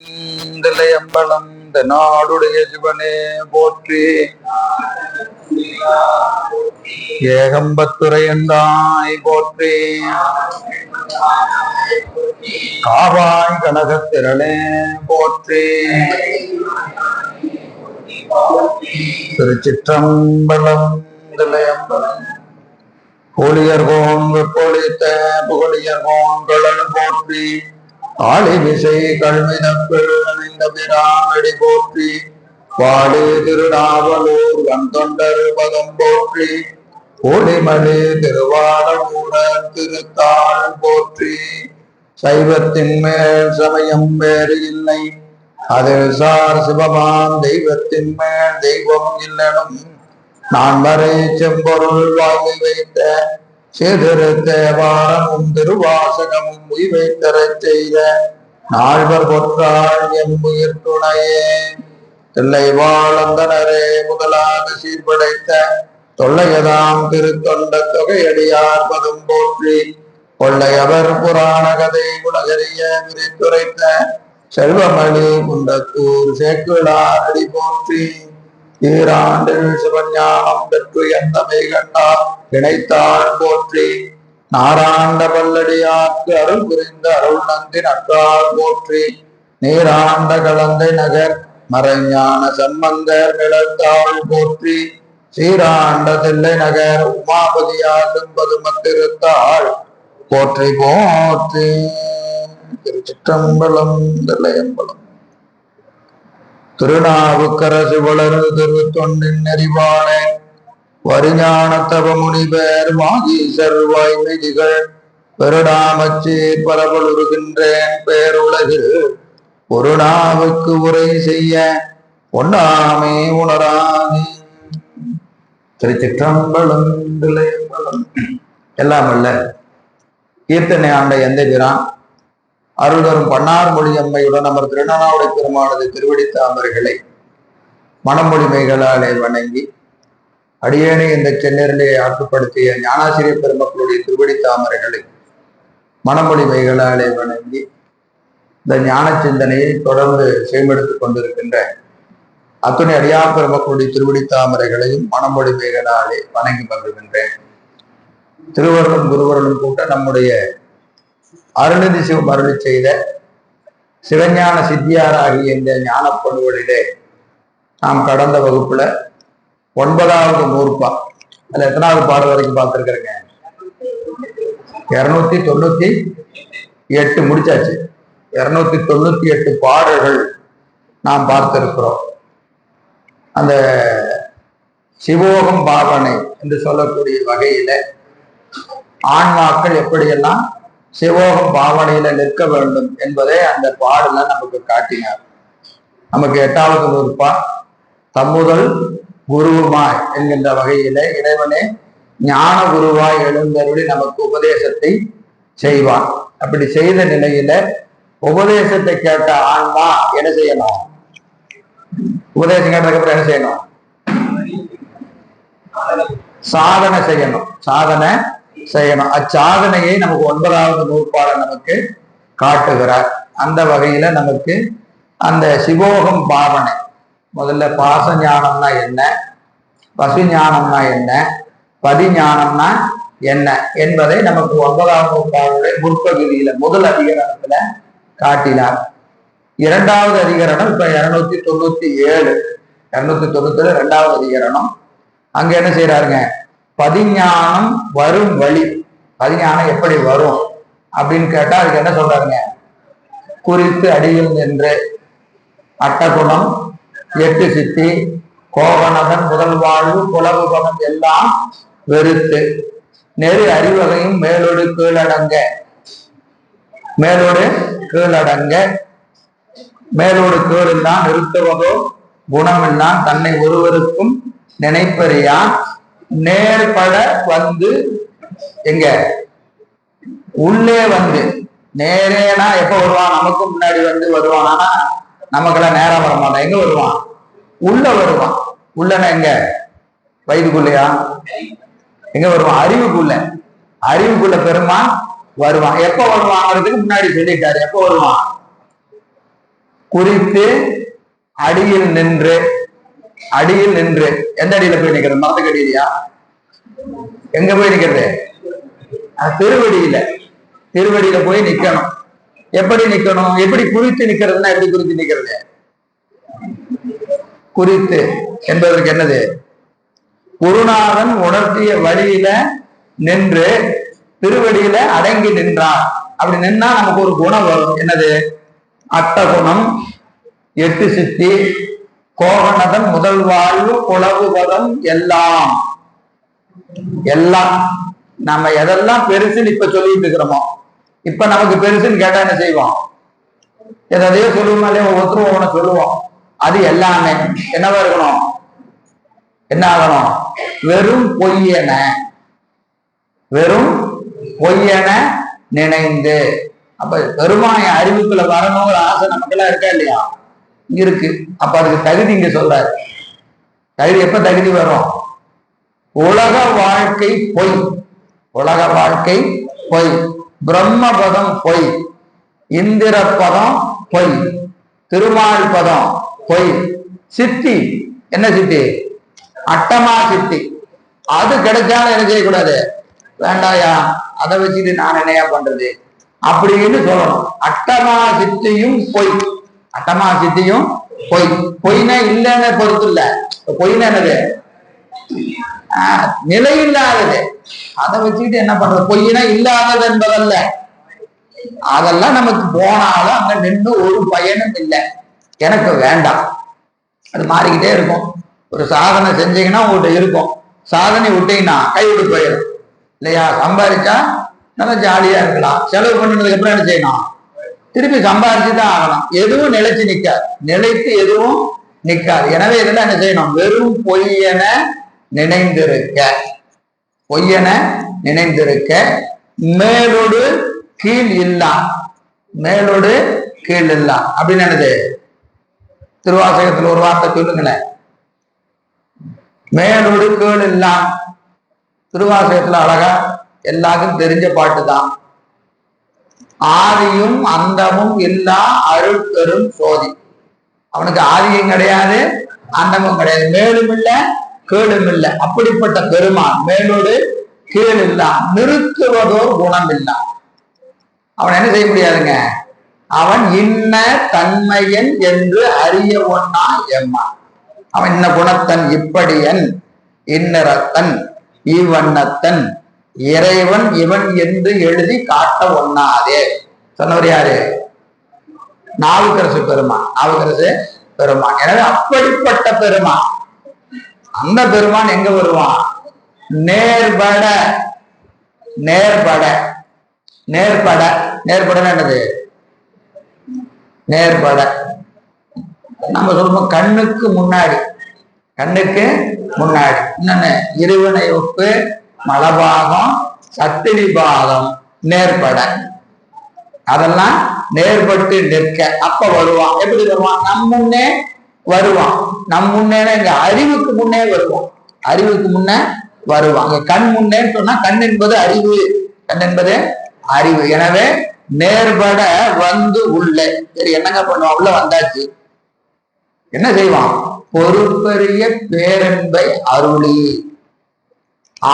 அம்பலம் நாடுடைய சிவனே போற்றி. ஏகம்பத்துரையந்தாய் போற்றி. காவாய் கனகத்திரளே போற்றி. திருச்சிற்றம்பலம் தில்லையம்பலம். போலியர்கோன் வெப்பொழித்த புகழியர்கோன் கடல் போற்றி. ஆளி விசை கல்வினப்பில் அணிந்த பிரானடி போற்றி. வாழி திருநாவலூர் வந்தொண்டர் பதம் போற்றி. கோடிமலி திருவாளூரன் திருத்தாள் போற்றி. சைவத்தின் மேல் சமயம் வேறு இல்லை, அதில் சார் சிவமாம் தெய்வத்தின் மேல் தெய்வம் இல்லனும் நான் வரை செம்பொருள் வாங்கி வைத்த சேதிருத்தேவாரமும் திருவாசகமும் உய்வைத்தரச் செய்த நால்வர் பொற்றாள் எம் உயிர் துணையே. தில்லை வாழந்தனரே முதலாக சீர்படைத்த தொல்லையதாம் திருத்தொண்ட தொகையடியார் பதம் போற்றி. கொள்ளையவர் புராண கதை உலகறிய விரித்துரைத்த செல்வமணி குண்டத்தூர் சேக்கிழார் அடி போற்றி. ஈராண்டில் சிவஞானம் பெற்று எந்தமை கண்டார் இணைத்தாள் போற்றி. நாராண்ட பல்லடியார்க்கு அருள் புரிந்த அருள் நந்தி நற்றாள் போற்றி. நீராண்ட கலந்தை நகர் மறைஞான சம்பந்தர் நிலத்தாள் போற்றி. சீராண்ட தில்லை நகர் உமாபதியாகும் பதுமத்திருத்தாள் போற்றி போற்றி. திருச்சிற்றம்பலம் தில்லையம்பலம். திருநாவுக்கரசு வளரு திருத்தொண்டின் நெறிவானே வரிஞான தவ முனிவர் வாகீசர் வாய்மைதிகள் பெருடாமச்சி பரவலுருகின்றேன் பேருலகில் ஒரு நாவுக்கு உரை செய்ய ஒண்ணாமே உணராமே. திருச்சிற்றம்பலம் தில்லையம்பலம். எல்லாம் அல்ல கீர்த்தனை ஆண்ட எந்த பிரான் அருள்தரும் பன்னார் மொழி அம்மையுடன் அமர் திருநாவுடை பெருமானது திருவடி தாமரைகளை மனமொழிமைகளாலே வணங்கி அடியேனை இந்த சென்னரிலே ஆற்றுப்படுத்திய ஞானாசிரியர் பெருமக்களுடைய திருவடி தாமரைகளை மனமொழிமைகளாலே வணங்கி இந்த ஞான சிந்தனையை தொடர்ந்து செய்மெடுத்துக் கொண்டிருக்கின்ற அத்துணை அடியார் பெருமக்களுடைய திருவடி தாமரைகளையும் மனமொழிமைகளாலே வணங்கி மகிழ்கின்றேன். திருவருளும் குருவருளும் கூட்ட நம்முடைய அருள்நிதி சிவம் அருளி செய்த சிவஞான சித்தியாராகிய இந்த ஞான பண்புகளிலே நாம் கடந்த வகுப்புல 9வது நூற்பா, அதுல எத்தனாவது பாடல் வரைக்கும் பார்த்திருக்கிறேங்க? 298 முடிச்சாச்சு. 298 பாடல்கள் நாம் பார்த்திருக்கிறோம். அந்த சிவோகம் பாவனை என்று சொல்லக்கூடிய வகையில ஆன்மாக்கள் எப்படியெல்லாம் சிவோகம் பாவனையில நிற்க வேண்டும் என்பதை அந்த பாடல நமக்கு காட்டினார். நமக்கு 8வது நூற்பா தம்முதல் குருவுமாய் என்கின்ற வகையில இறைவனே ஞான குருவாய் எழுந்தருளி நமக்கு உபதேசத்தை செய்வான். அப்படி செய்த நிலையில உபதேசத்தை கேட்ட ஆன்மா என்ன செய்யணும்? உபதேசம் கேட்டதுக்கு அப்புறம் என்ன செய்யணும்? சாதனை செய்யணும். சாதனை செய்யணும். அச்சாதனையை நமக்கு 9வது நூற்பாளர் நமக்கு காட்டுகிறார். அந்த வகையில நமக்கு அந்த சிவோகம் பாவனை, முதல்ல பாச ஞானம்னா என்ன, பசு ஞானம்னா என்ன, பதிஞானம்னா என்ன என்பதை நமக்கு 9வது நூற்பாளுடைய முற்பகுதியில முதல் அதிகரணத்துல காட்டினார். 2வது அதிகரணம் இப்ப 297 297 அதிகரணம். அங்க என்ன செய்யறாருங்க? பதிஞானம் வரும் வழி, பதிஞானம் எப்படி வரும் அப்படின்னு கேட்டா அதுக்கு என்ன சொல்றாருங்க? குறித்து அடியில் நின்று அட்டகுணம் 8 சித்தி கோவனதன் முதல் வாழ்வு புலவுபகம் எல்லாம் வெறுத்து நெரு அறிவகையும் மேலோடு கீழடங்க, மேலோடு கீழடங்க, மேலோடு கீழெல்லாம் நிறுத்துவதோ குணமெல்லாம் தன்னை ஒருவருக்கும் நினைப்பறியான் நேர்பட வந்து எங்க உள்ளே வந்து, நேரேனா எப்ப வருவான்? நமக்கு முன்னாடி வந்து வருவான். ஆனா நமக்கெல்லாம் நேரம் வர மாட்டான். எங்க வருவான்? உள்ள வருவான். உள்ளனா எங்க? வயதுக்குள்ளையா? எங்க வருவான்? அறிவுக்குள்ள. அறிவுக்குள்ள பெருமான் வருவான். எப்ப வருவாங்கிறதுக்கு முன்னாடி சொல்லிட்டாரு. எப்ப வருவான்? குறித்து அடியில் நின்று, அடியில் நின்று எந்த அடியில போய் நிக்கிறது? மரத்துக்கு அடியிலையா? எங்க போய் நிக்கிறது? திருவடியில. திருவடியில போய் நிக்கணும். எப்படி நிக்கணும்? எப்படி குறித்து நிக்கிறதுனா எப்படி குறித்து நிக்கிறது? குறித்து என்பதற்கு என்னது? குருநாதன் உணர்த்திய வழியில நின்று திருவடியில அடங்கி நின்றான். அப்படி நின்னா நமக்கு ஒரு குணம் வரும். என்னது? அட்ட குணம், 8 சித்தி, கோகணதன் முதல் வாழ்வு, குளவுபதம் எல்லாம். எல்லாம் நம்ம எதெல்லாம் பெருசுன்னு இப்ப சொல்லிட்டு இருக்கிறோமோ, இப்ப நமக்கு பெருசுன்னு கேட்டா என்ன செய்வோம்? எதையோ சொல்லுவோம் இல்லையா? ஒவ்வொருத்தரும் ஒவ்வொன்னு சொல்லுவோம். அது எல்லாமே என்னவா இருக்கணும்? என்ன ஆகணும்? வெறும் பொய்யன, வெறும் பொய்யன நினைந்து. அப்ப பெருமாய அறிவுக்குள்ள வரணுங்கிற ஆசை நமக்கெல்லாம் இருக்கா இல்லையா? இருக்கு. அப்ப அதுக்கு தகுதி இங்க சொல்றாரு. தகுதி எப்ப தகுதி வரும்? உலக வாழ்க்கை பொய், உலக வாழ்க்கை பொய், பிரம்மபதம் பொய், இந்திர பதம் பொய், திருமால் பதம் பொய், சித்தி என்ன சித்தி? அட்டமா சித்தி. அது கிடைச்சாலும் என்ன செய்யக்கூடாது? வேண்டாயா, அதை வச்சுட்டு நான் என்னையா பண்றது அப்படின்னு சொல்லணும். அட்டமா சித்தியும் பொய், அட்டமா சித்தியும் பொய். பொய்னா இல்லைன்னு பொறுத்து இல்ல. பொய்னா என்னது? நிலை இல்லாதது. அதை வச்சுக்கிட்டு என்ன பண்றது? பொய்னா இல்லாதது என்பதல்ல. அதெல்லாம் நமக்கு போனாலும் அங்க நின்று ஒரு பயனும் இல்லை. எனக்கு வேண்டாம். அது மாறிக்கிட்டே இருக்கும். ஒரு சாதனை செஞ்சீங்கன்னா உங்கள்கிட்ட இருக்கும், சாதனை விட்டீங்கன்னா கைவிட்டு போயிடும் இல்லையா? சம்பாதிச்சா நல்லா ஜாலியா இருக்கலாம். செலவு பண்ணினதுக்கு அப்புறம் என்ன செய்யணும்? திருப்பி சம்பாதிச்சுதான் ஆகலாம். எதுவும் நிலைச்சு நிற்காது, நிலைத்து எதுவும் நிற்காது. எனவே இதெல்லாம் என்ன செய்யணும்? வெறும் பொய்யென நினைந்திருக்க, பொய்யென நினைந்திருக்க, மேலோடு கீழ் இல்லா, மேலோடு கீழ் இல்லா அப்படின்னு என்னது? திருவாசகத்துல ஒரு வார்த்தை சொல்லுங்களேன். மேலோடு கீழ் இல்லா. திருவாசகத்துல அழகா எல்லாருக்கும் தெரிஞ்ச பாட்டு தான். ஆதியும் அந்தமும் இல்லா அருட்பெரும் சோதி. அவனுக்கு ஆதியும் கிடையாது, அந்தமும் கிடையாது, மேலும் இல்ல கீழும் இல்லை. அப்படிப்பட்ட பெருமான் மேலோடு கீழ் இல்லா, நிறுத்துவதோ குணம் இல்லா. அவன் என்ன செய்ய முடியாதுங்க? அவன் இன்ன தன்மையன் என்று அறிய ஒன்னா எம்மா. அவன் இன்ன குணத்தன், இப்படியன், இன்னரத்தன், இவ்வண்ணத்தன், இறைவன் இவன் என்று எழுதி காட்ட ஒண்ணாதே சொன்னவர் யாரு? நாவுக்கரசு பெருமான். நாவுக்கரசு பெருமான். எனவே அப்படிப்பட்ட பெருமான், அந்த பெருமான் எங்க வருவான்? நேர்பட, நேர்பட, நேர்பட. நேர்பட என்னது? நேர்பட நம்ம சொல்லுவோம் கண்ணுக்கு முன்னாடி, கண்ணுக்கு முன்னாடி. இன்னொன்னு இருவினை ஒப்பு, மலபாகம், சத்திரி பாகம், நேர்பட. அதெல்லாம் நேர்பட்டு நிற்க. அப்ப வருவான். எப்படி வருவான்? நம் முன்னே வருவான். நம் முன்னே இங்க அறிவுக்கு முன்னே வருவான். அறிவுக்கு முன்னே வருவான். கண் முன்னேன்னு சொன்னா கண் என்பது அறிவு, கண் என்பது அறிவு. எனவே நேர்பட வந்து உள்ளே. சரி, என்னங்க பண்ணுவான்? உள்ள வந்தாச்சு, என்ன செய்வான்? பொறுப்பெரிய பேரன்பை அருளி,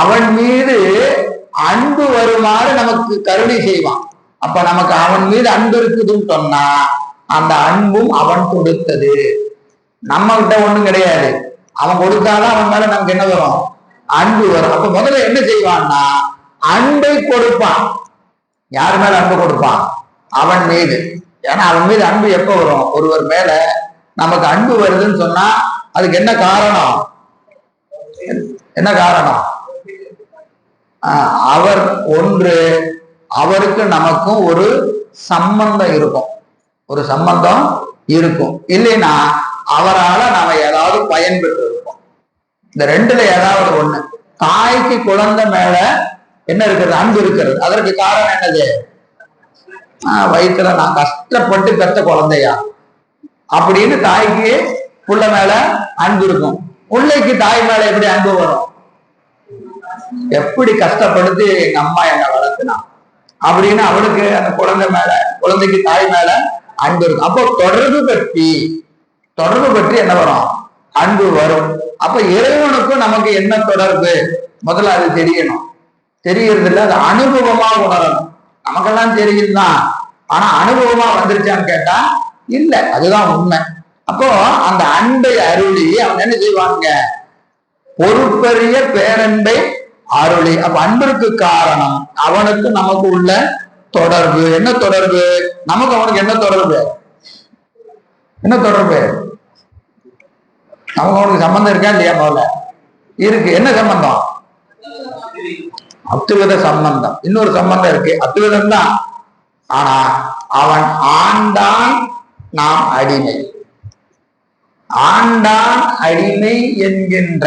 அவன் மீது அன்பு வருமாறு நமக்கு கருணை செய்வான். அப்ப நமக்கு அவன் மீது அன்பு இருக்குதுன்னு சொன்னா அந்த அன்பும் அவன் கொடுத்தது. நம்ம கிட்ட ஒண்ணும் கிடையாது. அவன் கொடுத்தாலும் அவன் மேல நமக்கு என்ன வரும்? அன்பு வரும். அப்ப முதல்ல என்ன செய்வான்னா அன்பை கொடுப்பான். யார் மேல அன்பு கொடுப்பான்? அவன் மீது. ஏன்னா அவன் மீது அன்பு எப்ப வரும்? ஒருவர் மேல நமக்கு அன்பு வருதுன்னு சொன்னா அதுக்கு என்ன காரணம்? என்ன காரணம்? அவர் ஒன்று, அவருக்கு நமக்கும் ஒரு சம்பந்தம் இருக்கும், ஒரு சம்பந்தம் இருக்கும். இல்லைன்னா அவரால் நாம ஏதாவது பயன்பெற்று இருப்போம். இந்த ரெண்டுல ஏதாவது ஒண்ணு. தாய்க்கு குழந்தை மேல என்ன இருக்கிறது? அன்பு இருக்கிறது. அதற்கு காரணம் என்னது? வயிற்றுல நான் கஷ்டப்பட்டு பெற்ற குழந்தையா அப்படின்னு தாய்க்கு புள்ள மேல அன்பு இருக்கும். பிள்ளைக்கு தாய் மேல எப்படி அன்பு வரும்? எப்படி கஷ்டப்படுத்தி எங்க அம்மா என்னை வளர்த்துனா அப்படின்னு அவளுக்கு அந்த குழந்தை மேல, குழந்தைக்கு தாய் மேல அன்பு இருக்கும். அப்போ தொடர்பு பற்றி என்ன வரும்? அன்பு வரும். அப்ப இறைவனுக்கும் நமக்கு என்ன தொடர்பு? முதல்ல அது தெரியணும். தெரியறது இல்லை, அது அனுபவமா உணரணும். நமக்கெல்லாம் தெரியுதுதான், ஆனா அனுபவமா வந்துருச்சான்னு கேட்டா இல்ல. அதுதான் உண்மை. அப்போ அந்த அன்பை அருளி அவங்க என்ன செய்வாங்க? பொறுப்பெரிய பேரன்பை அருளி. அப்ப அன்பிற்கு காரணம் அவனுக்கு நமக்கு உள்ள தொடர்பு. என்ன தொடர்பு? நமக்கு அவனுக்கு என்ன தொடர்பு? என்ன தொடர்பு? நமக்கு அவனுக்கு சம்பந்தம் இருக்கா இல்லையா? முதல்ல இருக்கு. என்ன சம்பந்தம்? அத்துவித சம்பந்தம். இன்னொரு சம்பந்தம் இருக்கு, அத்துவிதம் தான். ஆனா அவன் ஆண்டான், நாம் அடிமை. ஆண்டான் அடிமை என்கின்ற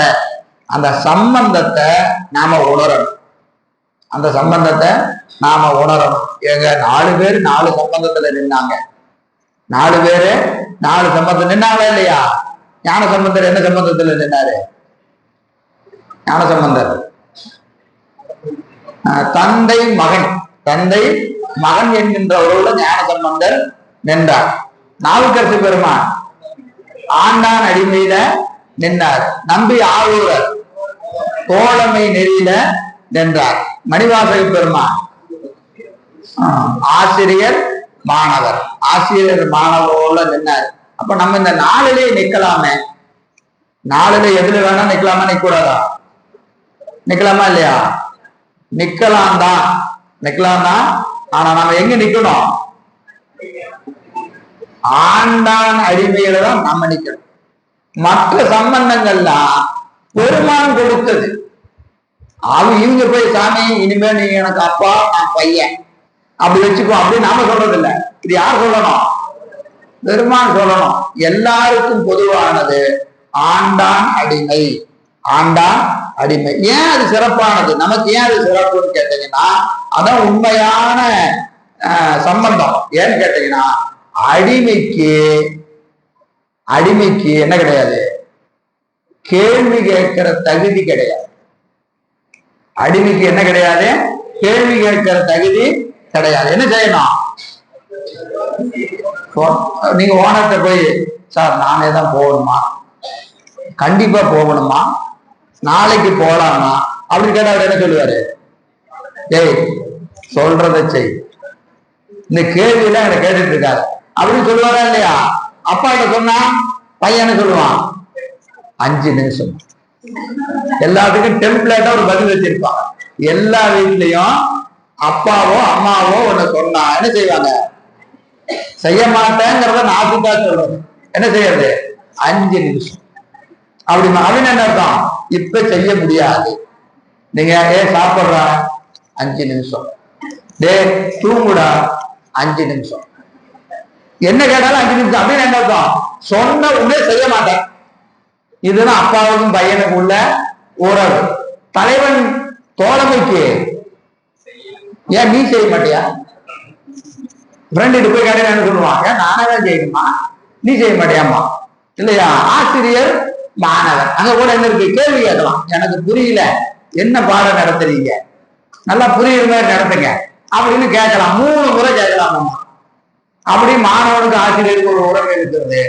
அந்த சம்பந்தத்தை நாம உணரணும். அந்த சம்பந்தத்தை நாம உணரணும். எங்க 4 பேர் 4 சம்பந்தத்துல நின்னாங்க. 4 பேரு 4 சம்பந்தம் நின்னாங்களா இல்லையா? ஞான சம்பந்தர் என்ன சம்பந்தத்துல நின்னாரு? ஞான சம்பந்தர் தந்தை மகன் என்கின்ற உறவுல ஞான சம்பந்தர் நின்றார். நாவுக்கரசு பெருமான் ஆண்டான் அடிமையில நின்றார். நம்பி ஆரூரர் தோழமை நெறியில நின்றார். மணிவாசக பெருமான் ஆசிரியர் மாணவரோட நின்னார். அப்ப நம்ம இந்த 4லே நிக்கலாமே. 4ல எதுல வேணா நிக்கலாமா? நிக்கூடாதா? நிக்கலாமா இல்லையா? நிக்கலாம் தான். ஆனா நம்ம எங்க நிக்கணும்? ஆண்டான் அடிமையில தான் நம்ம நிக்கணும். மற்ற சம்பந்தங்கள்லாம் பெருமான் கொடுத்தது. இவங்க போய் சாமி இனிமே நீங்க எனக்கு அப்பா, நான் பையன் அப்படி வச்சுக்கோ அப்படின்னு நாம சொல்றது இல்லை. இது யார் சொல்லணும்? பெருமான் சொல்லணும். எல்லாருக்கும் பொதுவானது ஆண்டான் அடிமை. ஏன் அது சிறப்பானது? நமக்கு ஏன் அது சிறப்புன்னு கேட்டீங்கன்னா, அதான் உண்மையான சம்பந்தம். ஏன்னு கேட்டீங்கன்னா, அடிமைக்கு என்ன கிடையாது? கேள்வி கேட்கிற தகுதி கிடையாது. அடிமைக்கு என்ன கிடையாது? கேள்வி கேட்கிற தகுதி கிடையாது. என்ன செய்யணும்? நீங்க ஓனர்கிட்ட போய், சார் நானே தான் போகணுமா? கண்டிப்பா போகணுமா? நாளைக்கு போலாமா? அப்படி கேட்டா அவர் என்ன சொல்லுவாரு? ஏய் சொல்றதை செய். இந்த கேள்வியெல்லாம் என்ன கேட்டுட்டு இருக்காரு அப்படின்னு சொல்லுவாரா இல்லையா? அப்பா கிட்ட சொன்னா பையன் சொல்லுவான் 5 நிமிஷம். எல்லாத்துக்கும் டெம்ப்ளேட்டா ஒரு பதில் வச்சிருப்பாங்க. எல்லா வீட்லயும் அப்பாவோ அம்மாவோ ஒண்ணு சொன்னா என்ன செய்வாங்க? செய்ய மாட்டேங்கிறத நாசுக்கா சொல்றது. என்ன செய்யறது? 5 நிமிஷம். அப்படின்னு என்ன அர்த்தம்? இப்ப செய்ய முடியாது. நீங்க சாப்பிடுற 5 நிமிஷம், தூங்குடா 5 நிமிஷம், என்ன கேட்டாலும் 5 நிமிஷம் அப்படின்னு என்ன அர்த்தம்? சொன்ன உடனே செய்ய மாட்டேன். இதுதான் அப்பாவுக்கும் பையனுக்கு உள்ள உறவு. தலைவன் தோழமைக்கு ஏன் நீ செய்ய மாட்டியா? ஃப்ரெண்டு போய் கேட்டா என்ன சொல்லுவான்? ஏன் நானே தான் செய்யணுமா, நீ செய்ய மாட்டியாமா? இல்லையா? ஆசிரியர் மாணவர் அங்க கூட என்ன இருக்கு? கேள்வி கேட்கலாம். எனக்கு புரியல, என்ன பாடம் நடத்துறீங்க, நல்லா புரியுற மாதிரி நடத்துங்க அப்படின்னு கேட்கலாம். 3 முறை கேட்கலாம். அப்படி மாணவனுக்கு ஆசிரியருக்கு ஒரு உறவு இருக்கிறது.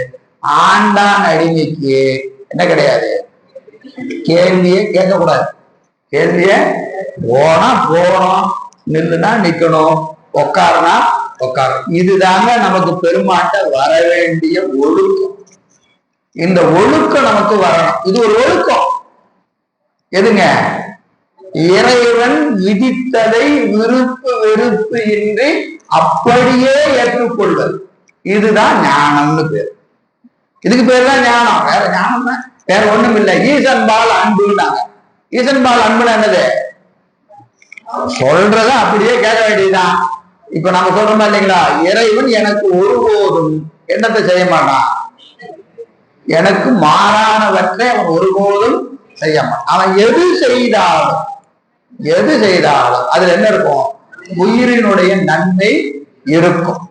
ஆண்டான் அடிமைக்கு என்ன கிடையாது? கேள்வியே கேட்கக்கூடாது. கேள்வியே போனா போகணும், நில்லுனா நிக்கணும், உட்காருனா உட்காரும். இதுதாங்க நமக்கு பெருமாட்ட வர வேண்டிய ஒழுக்கம். இந்த ஒழுக்கம் நமக்கு வரணும். இது ஒரு ஒழுக்கம். எதுங்க? இறைவன் விதித்ததை விருப்பு வெறுப்பு இன்றி அப்படியே ஏற்றுக்கொள்வது. இதுதான் ஞானம்னு பேர். இதுக்கு பேர் தான் ஞானம். வேற ஞானம் வேற ஒண்ணும் இல்லை. ஈசன்பால் அன்புனாங்க. ஈசன்பால் அன்புனா என்னது? சொல்றத அப்படியே கேட்க வேண்டியதுதான். இப்ப நம்ம சொல்றோமா இல்லைங்களா? இறைவன் எனக்கு ஒருபோதும் என்னத்தை செய்ய மாட்டான், எனக்கு மாறானவற்றை அவன் ஒருபோதும் செய்ய மாட்டான். அவன் எது செய்தாலும் அதுல என்ன இருக்கும்? உயிரினுடைய நன்மை இருக்கும்.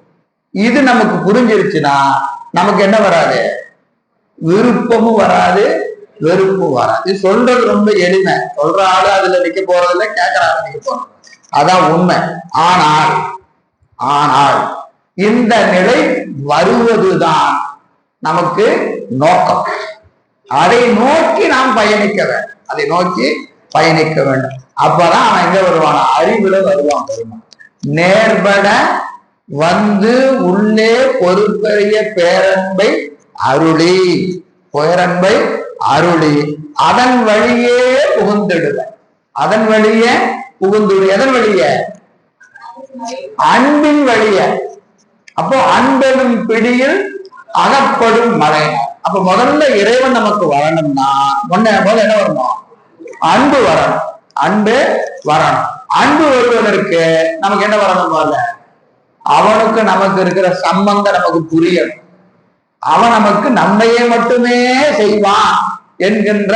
இது நமக்கு புரிஞ்சிருச்சுன்னா நமக்கு என்ன வராது? விருப்பமும் வராது, வெறுப்பும் வராது. இது சொல்றது ரொம்ப எளிமை. சொல்ற ஆளு அதுல நிக்க போறதில்ல, கேட்கற ஆளு நிக்க போறது, அதான் உண்மை. ஆனால் இந்த நிலை வருவதுதான் நமக்கு நோக்கம். அதை நோக்கி நாம் பயணிக்க வேண்டும். அதை நோக்கி பயணிக்க வேண்டும். அப்பதான் அவன் எங்க வருவான்? அறிவுல வருவான். நேர்பட வந்து உள்ளே பொறுப்பெரிய பேரன்பை அருளி, பேரன்பை அருளி அதன் வழியே புகுந்திடுவேன். அதன் வழியே புகுந்துடு. எதன் வழிய? அன்பின் வழிய. அப்போ அன்பெனும் பிடியில் அகப்படும் மழை. அப்ப முதல்ல இறைவன் நமக்கு வரணும்னா முதல்ல என்ன வரணும்? அன்பு வரணும். அன்பு வரணும். அன்பு வருவதற்கு நமக்கு என்ன வரணும்? முதல்ல அவனுக்கு நமக்கு இருக்கிற சம்பந்தம் நமக்கு புரியணும். அவன் நமக்கு நன்மையை மட்டுமே செய்வான் என்கின்ற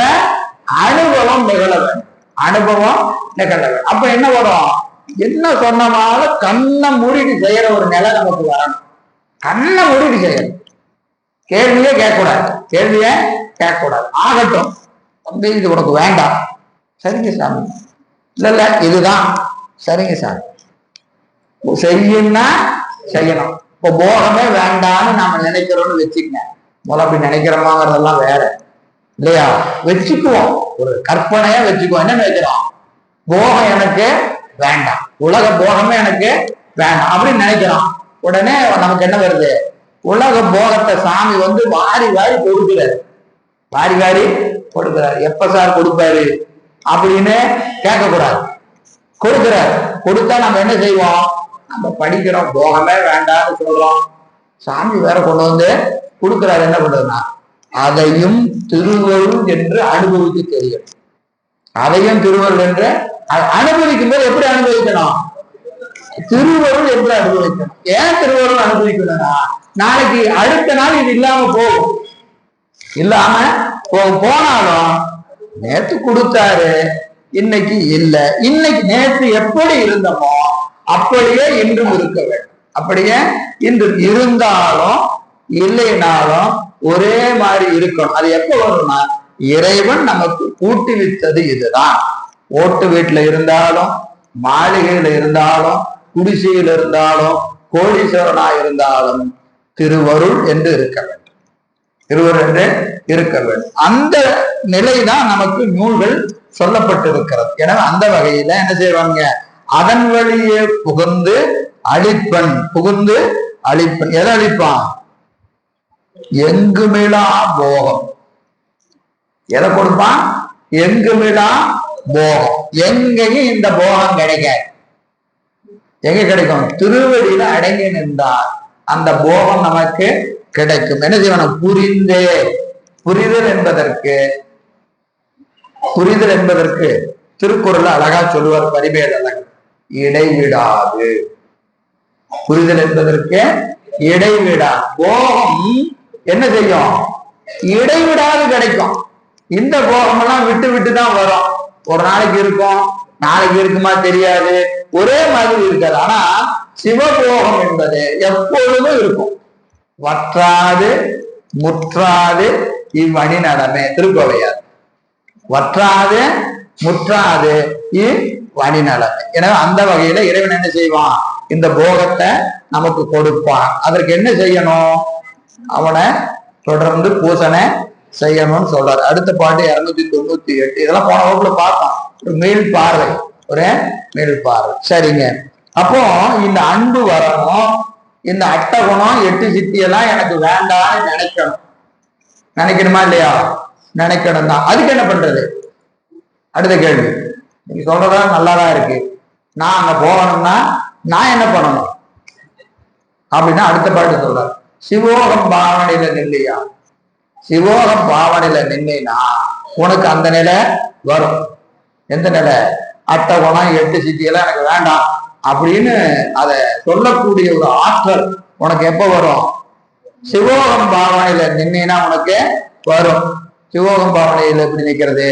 அனுபவம் நிகழ வேண்டும். அனுபவம் நிகழ வேண்டும். அப்ப என்ன வரும்? என்ன சொன்னமாலும் கண்ணை மூடிட்டு செய்யற ஒரு நிலை நமக்கு வரணும். கண்ணை மூடிட்டு செய்யணும். கேள்வியே கேட்கக்கூடாது. கேள்வியே கேட்கக்கூடாது. ஆகட்டும் தம்பி, இது உனக்கு வேண்டாம். சரிங்க சாமி. இல்ல இதுதான். சரிங்க சாமி. செய்யணும்னா செய்யணும். இப்போ போகமே வேண்டான்னு நாம நினைக்கிறோம்னு வச்சுக்கங்க. முதல்ல அப்படி நினைக்கிறோமாங்கிறதெல்லாம் வேற இல்லையா? வச்சுக்குவோம். ஒரு கற்பனையா வச்சுக்குவோம். என்ன நினைக்கிறோம்? போகம் எனக்கு வேண்டாம், உலக போகமே எனக்கு வேண்டாம் அப்படின்னு நினைக்கிறோம். உடனே நமக்கு என்ன வருது? உலக போகத்தை சாமி வந்து வாரி வாரி கொடுக்கிறாரு. வாரி வாரி கொடுக்கிறாரு. எப்ப சார் கொடுப்பாரு அப்படின்னு கேட்கக்கூடாது. கொடுக்கிறார். கொடுத்தா நம்ம என்ன செய்வோம்? நம்ம படிக்கிறோம், போகமே வேண்டாம்னு சொல்றோம். சாமி வேற கொண்டு வந்து கொடுக்கிறாரு. என்ன பண்றதுன்னா அதையும் திருவருள் என்று அனுபவிக்க தெரியும். அதையும் திருவருள் என்று அனுபவிக்கும் போது எப்படி அனுபவிக்கணும்? திருவருள் என்று அனுபவிக்கணும். ஏன் திருவருள் அனுபவிக்கணும்னா நாளைக்கு அடுத்த நாள் இது இல்லாம போகும். இல்லாம போனாலும் நேற்று கொடுத்தாரு, இன்னைக்கு இல்ல. இன்னைக்கு நேற்று எப்படி இருந்தோமோ அப்படியே இன்றும் இருக்க வேண்டும். அப்படியே இன்று இருந்தாலும் இல்லைனாலும் ஒரே மாதிரி இருக்கணும். அது எப்ப வரும்னா இறைவன் நமக்கு கூட்டி வித்தது இதுதான். ஓட்டு வீட்டுல இருந்தாலும், மாளிகையில இருந்தாலும், குடிசையில் இருந்தாலும், கோடீஸ்வரனா இருந்தாலும் திருவருள் என்று இருக்க வேண்டும். திருவருள் என்று இருக்க வேண்டும். அந்த நிலைதான் நமக்கு நூல்கள் சொல்லப்பட்டிருக்கிறது. எனவே அந்த வகையில என்ன செய்வாங்க? அதன் வழியே புகுந்து அழிப்பன். புகுந்து அழிப்பன். எதை அழிப்பான்? எங்குமிழா போகம். எதை கொடுப்பான்? எங்குமிழா போகம். எங்கேயும் இந்த போகம் கிடைக்காது. எங்க கிடைக்கும்? திருவடியில அடங்கி நின்றால் அந்த போகம் நமக்கு கிடைக்கும். என்ன செய்யணும்? புரிந்தே. புரிதல் என்பதற்கு திருக்குறள் அழகா சொல்லுவார். பரிமேல் அழகர் இடைவிடாது. புரிதல் என்பதற்கு இடைவிடா. போகம் என்ன செய்யும்? இடைவிடாது கிடைக்கும். இந்த போகம் எல்லாம் விட்டு விட்டு தான் வரும். ஒரு நாளைக்கு இருக்கும், நாளைக்கு இருக்குமா தெரியாது, ஒரே மாதிரி இருக்காது. ஆனா சிவபோகம் என்பது எப்பொழுதும் இருக்கும். வற்றாது முற்றாது இவ்வணி நடமே. திருக்கோவையார். வற்றாது முற்றாது இவ்வணி நடமே. எனவே அந்த வகையில இறைவன் என்ன செய்வான்? இந்த போகத்தை நமக்கு கொடுப்பான். அதற்கு என்ன செய்யணும்? அவனை தொடர்ந்து பூசனை செய்யணும்னு சொல்றாரு. அடுத்த பாட்டு 298. இதெல்லாம் போன வகுப்புல பார்த்தோம். ஒரு மேல் பார்வை, ஒரு மேல் பார்வை. சரிங்க. அப்போ இந்த அன்பு வரணும். இந்த அட்டகுணம் 8 சித்தியெல்லாம் எனக்கு வேண்டாம்னு நினைக்கணும். நினைக்கணுமா இல்லையா? நினைக்கணும் தான். அதுக்கு என்ன பண்றது? அடுத்த கேள்வி. நீங்க சொல்றதா நல்லாதான் இருக்கு. நான் அங்க போகணும்னா நான் என்ன பண்ணணும் அப்படின்னா அடுத்த பாட்டு சொல்றாரு. சிவோகம் பாவனையில நில்லையா? சிவோகம் பாவனையில நின்னா உனக்கு அந்த நிலை வரும். எந்த நிலை? அட்டகுணம் 8 சித்தியெல்லாம் எனக்கு வேண்டாம் அப்படின்னு அதை சொல்லக்கூடிய ஒரு ஆற்றல் உனக்கு எப்ப வரும்? சிவோகம் பாவனையில நின்னா உனக்கு வரும். சிவோகம் பாவனையில எப்படி நிற்கிறது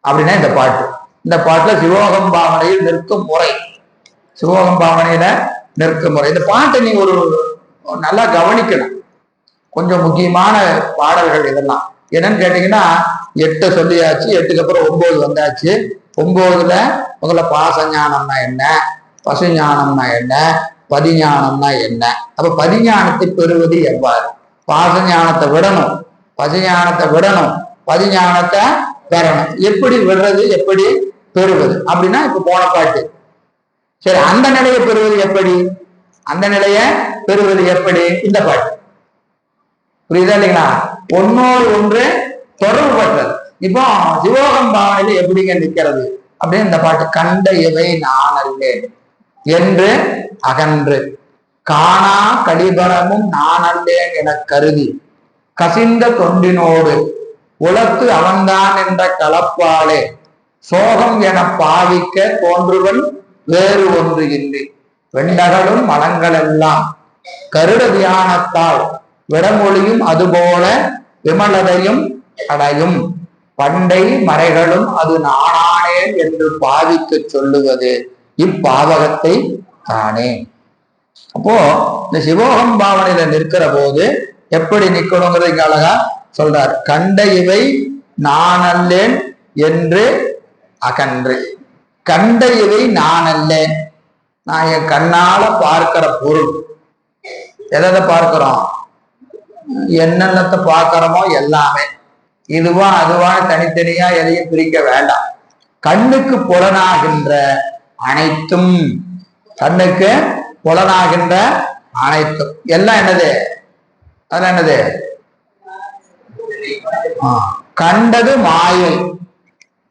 அப்படின்னா இந்த பாட்டுல சிவோகம் பாவனையில் நிற்கும் முறை, சிவோகம் பாவனையில நிற்கும் முறை. இந்த பாட்டை நீ ஒரு நல்லா கவனிக்கணும். கொஞ்சம் முக்கியமான பாடல்கள் இதெல்லாம். என்னன்னு கேட்டீங்கன்னா 8 சொல்லியாச்சு, 8க்கு அப்புறம் 9 வந்தாச்சு. 9ல முதல்ல பாச ஞானம்னா என்ன, பசு ஞானம்னா என்ன, பதிஞானம்னா என்ன? அப்ப பதிஞானத்தை பெறுவது எவ்வாறு? பாசஞானத்தை விடணும், பசஞானத்தை விடணும், பதிஞானத்தை பெறணும். எப்படி விடுறது, எப்படி பெறுவது அப்படின்னா இப்ப போன பாட்டு. சரி, அந்த நிலையை பெறுவது எப்படி? அந்த நிலையை பெறுவது எப்படி? இந்த பாட்டு. புரியுதா இல்லைங்களா? ஒன்னோடு ஒன்று தொடர்பு பட்டது. இப்போ சிவோகம் பாவனையில எப்படிங்க நிற்கிறது அப்படின்னு இந்த பாட்டு. கண்ட இவை நான் அல்லேன் என்று அகன்று காணா கடிபரமும் நான் அல்லேன் என கருதி கசிந்த தொண்டினோடு உலத்து அவன்தான் என்ற கலப்பாலே சோகம் என பாவிக்க தோன்றுவன் வேறு ஒன்று இல்லை. வெண்டகளும் மலங்கள் எல்லாம் கருட தியானத்தால் விடமொழியும் அதுபோல விமலதையும் அடையும் பண்டை மறைகளும் அது நானானேன் என்று பாவிக்க சொல்லுவது இப்பாவகத்தை தானே. அப்போ இந்த சிவோகம் பாவனையில நிற்கிற போது எப்படி நிக்கணுங்கிறது இங்க அழகா சொல்றார். கண்ட இவை நான் அல்லேன் என்று அகன்று. கண்ட இவை நான் அல்லேன். நான் என் கண்ணால பார்க்கிற பொருள் எதை பார்க்கிறோம்? என்னென்னத்தை பார்க்கிறோமோ எல்லாமே இதுவா அதுவா தனித்தனியா எதையும் பிரிக்க வேண்டாம். கண்ணுக்கு புலனாகின்ற அனைத்தும், கண்ணுக்கு புலனாகின்ற அனைத்தும் எல்லாம் என்னது? அதெல்லாம் என்னது? கண்டது மாயை.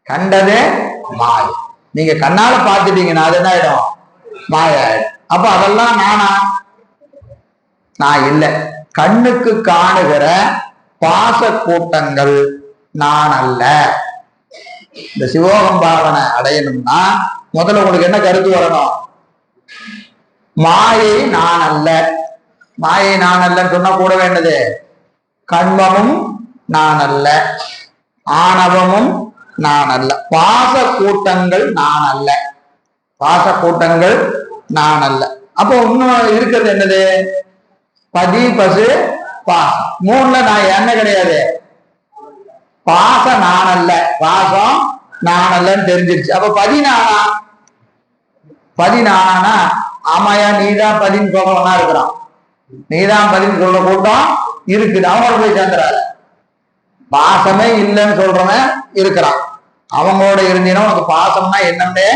கண்டது மாயை. நீங்க கண்ணால பார்த்துட்டீங்கன்னா அது என்ன ஆயிடும்? மாய ஆயிடும். அப்ப அதெல்லாம் நானா? நான் இல்லை. கண்ணுக்கு காணுகிற பாச கூட்டங்கள் நான் அல்ல. இந்த சிவோகம் பாவனை அடையணும்னா முதல்ல உங்களுக்கு என்ன கருத்து வரணும்? மாயை நான் அல்ல. மாயை நான் அல்லன்னு சொன்னா கூட வேண்டது கண்மமும் நான் அல்ல, ஆணவமும் நான் அல்ல, பாச கூட்டங்கள் நான் அல்ல. பாச கூட்டங்கள் நான் அல்ல. அப்போ இன்னும் இருக்கிறது என்னது? பதி பசு பாசம். மூணுல நான் என்ன கிடையாது? பாச நான் அல்ல, பாசம் நான் அல்லன்னு தெரிஞ்சிருச்சு. அப்ப பதினானா? பதினானா ஆமாயா நீதான் பதின்னு சொல்றவனா இருக்கிறான். நீதான் பதின்னு சொல்ற கூட்டம் இருக்குது. அவங்களோட போய் சேர்ந்துறாரு. பாசமே இல்லைன்னு சொல்றவன் இருக்கிறான். அவங்களோட இருந்தீங்கன்னா உனக்கு பாசம்னா என்னன்னே